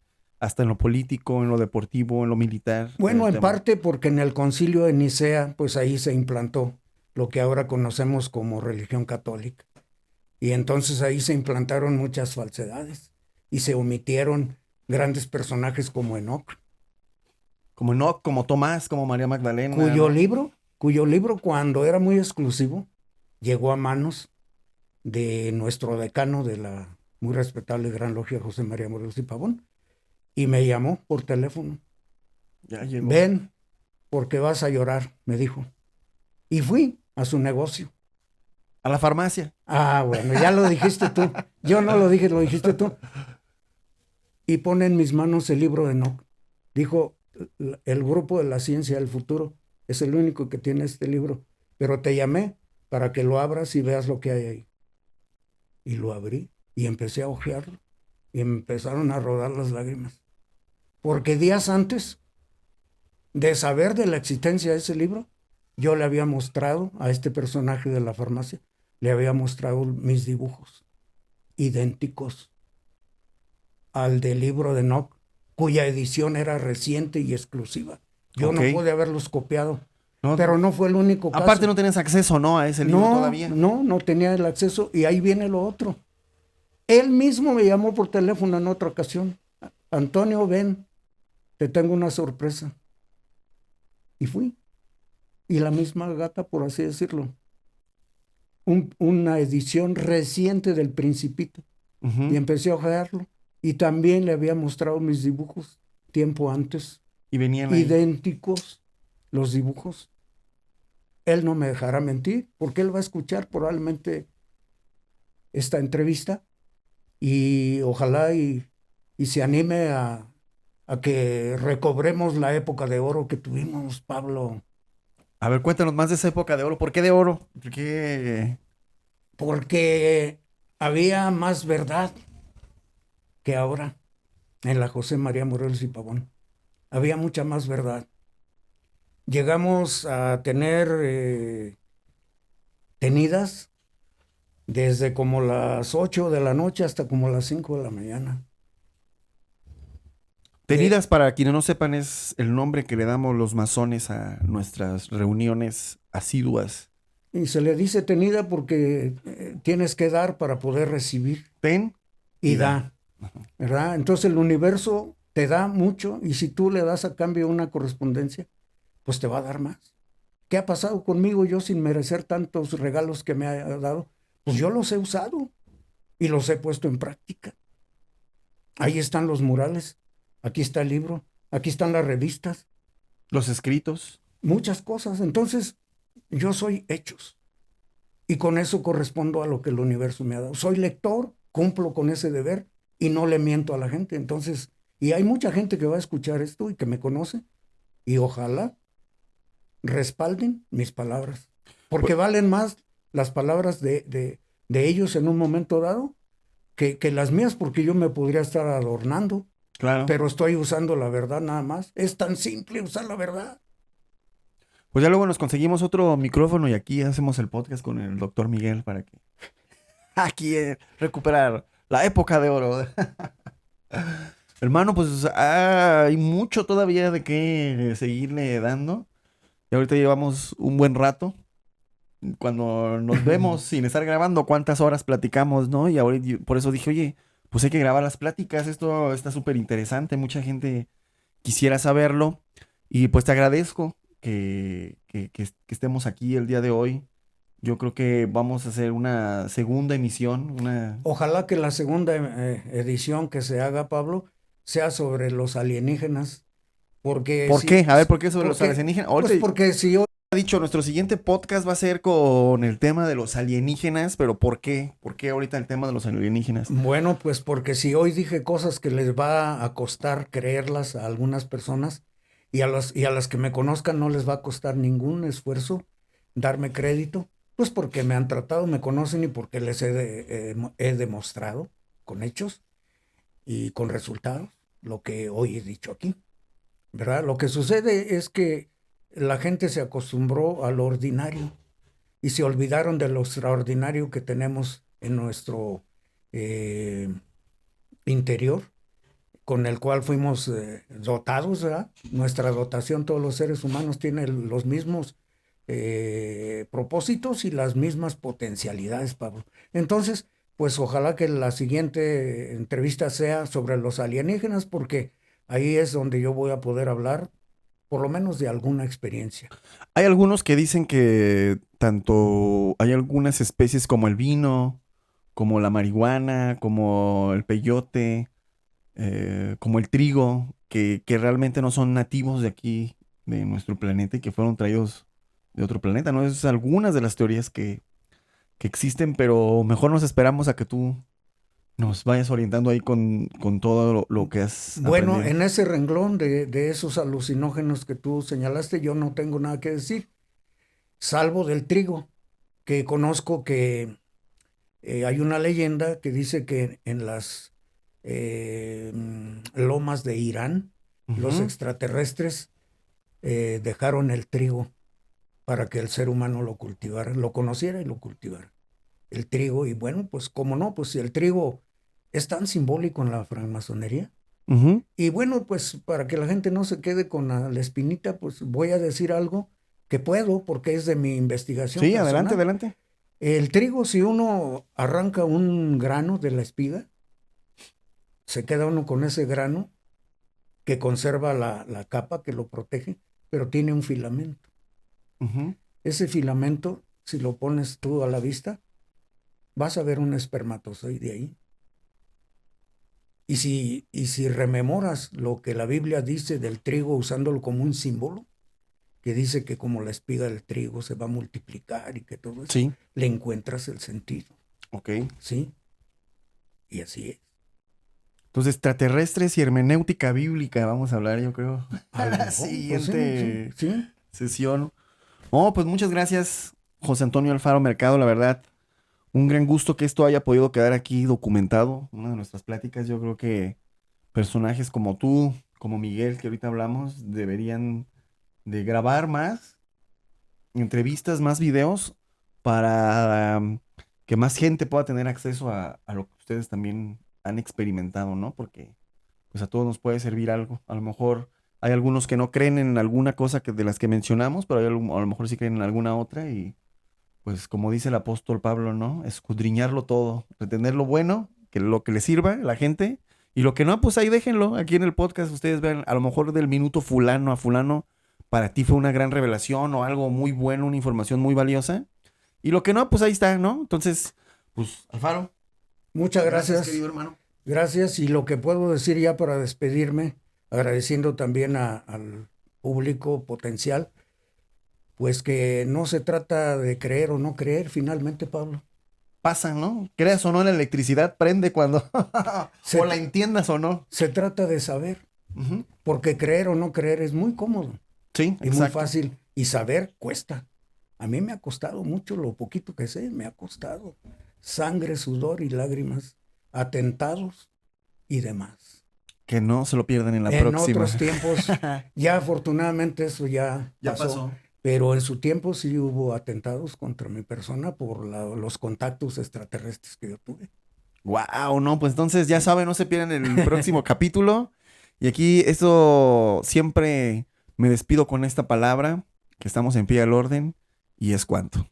hasta en lo político, en lo deportivo, en lo militar, Bueno, el en tema? parte porque en el concilio de Nicea, pues ahí se implantó lo que ahora conocemos como religión católica. Y entonces ahí se implantaron muchas falsedades y se omitieron grandes personajes como Enoch, Como Enoch, como Tomás, como María Magdalena, cuyo ¿no? libro, cuyo libro cuando era muy exclusivo, llegó a manos de nuestro decano de la muy respetable Gran Logia José María Morelos y Pavón, y me llamó por teléfono. Ya llegó. Ven, porque vas a llorar, me dijo. Y fui a su negocio. A la farmacia. Ah, bueno, ya lo dijiste tú. Yo no lo dije, lo dijiste tú. Y pone en mis manos el libro de Enoch. Dijo, el grupo de la ciencia del futuro es el único que tiene este libro, pero te llamé para que lo abras y veas lo que hay ahí. Y lo abrí y empecé a hojearlo y me empezaron a rodar las lágrimas. Porque días antes de saber de la existencia de ese libro, yo le había mostrado a este personaje de la farmacia, le había mostrado mis dibujos, idénticos al del libro de Enoch, cuya edición era reciente y exclusiva. Yo no pude haberlos copiado, pero no fue el único caso. Aparte no tenías acceso, ¿no? A ese libro todavía. No tenía el acceso y ahí viene lo otro. Él mismo me llamó por teléfono en otra ocasión. Antonio, ven, te tengo una sorpresa. Y fui. Y la misma gata, por así decirlo. Una edición reciente del Principito. Y empecé a ojearlo. Y también le había mostrado mis dibujos tiempo antes. Y venían idénticos los dibujos. Él no me dejará mentir, porque él va a escuchar probablemente esta entrevista y ojalá y se anime a que recobremos la época de oro que tuvimos, Pablo. A ver, cuéntanos más de esa época de oro. ¿Por qué de oro? ¿Por qué? Porque había más verdad que ahora en la José María Morelos y Pavón. Había mucha más verdad. Llegamos a tener tenidas desde como las 8 de la noche hasta como las 5 de la mañana. Tenidas, para quienes no sepan, es el nombre que le damos los masones a nuestras reuniones asiduas. Y se le dice tenida porque tienes que dar para poder recibir. Ten y da. ¿Verdad? Entonces el universo te da mucho y si tú le das a cambio una correspondencia, pues te va a dar más. ¿Qué ha pasado conmigo yo sin merecer tantos regalos que me ha dado? Pues yo los he usado y los he puesto en práctica. Ahí están los murales, aquí está el libro, aquí están las revistas. Los escritos. Muchas cosas. Entonces, yo soy hechos. Y con eso correspondo a lo que el universo me ha dado. Soy lector, cumplo con ese deber y no le miento a la gente. Entonces, y hay mucha gente que va a escuchar esto y que me conoce y ojalá respalden mis palabras. Porque valen más las palabras de ellos en un momento dado que las mías, porque yo me podría estar adornando. Claro. Pero estoy usando la verdad nada más. Es tan simple usar la verdad. Pues ya luego nos conseguimos otro micrófono y aquí hacemos el podcast con el doctor Miguel para que aquí recuperar la época de oro. Hermano, pues hay mucho todavía de qué seguirle dando. Y ahorita llevamos un buen rato. Cuando nos vemos sin estar grabando, cuántas horas platicamos, ¿no? Y ahora por eso dije, oye, pues hay que grabar las pláticas. Esto está súper interesante. Mucha gente quisiera saberlo. Y pues te agradezco que estemos aquí el día de hoy. Yo creo que vamos a hacer una segunda emisión. Ojalá que la segunda edición que se haga, Pablo, sea sobre los alienígenas. Porque ¿Por qué? A ver, ¿por qué sobre los alienígenas? Pues porque si yo he dicho, nuestro siguiente podcast va a ser con el tema de los alienígenas, pero ¿por qué? ¿Por qué ahorita el tema de los alienígenas? Bueno, pues porque si hoy dije cosas que les va a costar creerlas a algunas personas y a las que me conozcan no les va a costar ningún esfuerzo darme crédito, pues porque me han tratado, me conocen y porque les he demostrado con hechos y con resultados lo que hoy he dicho aquí, ¿verdad? Lo que sucede es que la gente se acostumbró a lo ordinario y se olvidaron de lo extraordinario que tenemos en nuestro interior, con el cual fuimos dotados, ¿verdad? Nuestra dotación, todos los seres humanos tienen los mismos propósitos y las mismas potencialidades, Pablo. Entonces, pues ojalá que la siguiente entrevista sea sobre los alienígenas, porque ahí es donde yo voy a poder hablar por lo menos de alguna experiencia. Hay algunos que dicen que tanto hay algunas especies como el vino, como la marihuana, como el peyote, como el trigo, que realmente no son nativos de aquí de nuestro planeta y que fueron traídos de otro planeta, ¿no? Es algunas de las teorías que existen, pero mejor nos esperamos a que tú nos vayas orientando ahí con todo lo que has Bueno, aprendido. en ese renglón de esos alucinógenos que tú señalaste, yo no tengo nada que decir, salvo del trigo, que conozco que hay una leyenda que dice que en las lomas de Irán, los Ujú, extraterrestres dejaron el trigo para que el ser humano lo cultivara, lo conociera y lo cultivara. El trigo, y bueno, pues cómo no, pues si el trigo es tan simbólico en la francmasonería. ujú. Y bueno, pues para que la gente no se quede con la espinita, pues voy a decir algo que puedo porque es de mi investigación Sí, adelante, personal. adelante. El trigo, si uno arranca un grano de la espiga, se queda uno con ese grano que conserva la capa que lo protege, pero tiene un filamento. Ujú. Ese filamento, si lo pones tú a la vista, vas a ver un espermatozoide ahí. Y si rememoras lo que la Biblia dice del trigo usándolo como un símbolo, que dice que como la espiga del trigo se va a multiplicar y que todo eso, Sí, le encuentras el sentido, ok. ¿sí? Y así es. Entonces, extraterrestres y hermenéutica bíblica, vamos a hablar, yo creo. A lo mejor, pues sí, sí, Siguiente sí. sesión. Oh, pues muchas gracias, José Antonio Alfaro Mercado, la verdad. Un gran gusto que esto haya podido quedar aquí documentado. Una de nuestras pláticas, yo creo que personajes como tú, como Miguel, que ahorita hablamos, deberían de grabar más entrevistas, más videos para que más gente pueda tener acceso a lo que ustedes también han experimentado, ¿no? Porque pues a todos nos puede servir algo. A lo mejor hay algunos que no creen en alguna cosa que, de las que mencionamos, pero a lo mejor sí creen en alguna otra y pues como dice el apóstol Pablo, ¿no? Escudriñarlo todo, retener lo bueno, que lo que le sirva a la gente, y lo que no, pues ahí déjenlo. Aquí en el podcast ustedes vean, a lo mejor del minuto fulano a fulano, para ti fue una gran revelación o algo muy bueno, una información muy valiosa. Y lo que no, pues ahí está, ¿no? Entonces, pues, Alfaro, Muchas gracias, querido gracias. hermano. Gracias. Y lo que puedo decir ya para despedirme, agradeciendo también al público potencial, pues que no se trata de creer o no creer finalmente, Pablo. Pasa, ¿no? Creas o no, la electricidad prende cuando... Se, o la entiendas o no. se trata de saber, Ujú. porque creer o no creer es muy cómodo Sí, y muy exacto. fácil, y saber cuesta. A mí me ha costado mucho, lo poquito que sé, me ha costado sangre, sudor y lágrimas, atentados y demás. Que no se lo pierdan en la En otros próxima. tiempos, ya afortunadamente eso ya Ya pasó, pasó. pero en su tiempo sí hubo atentados contra mi persona por los contactos extraterrestres que yo tuve. Wow, no, pues entonces ya Sí. saben, no se pierdan el próximo capítulo. Y aquí esto siempre me despido con esta palabra, que estamos en pie al orden, y es cuanto.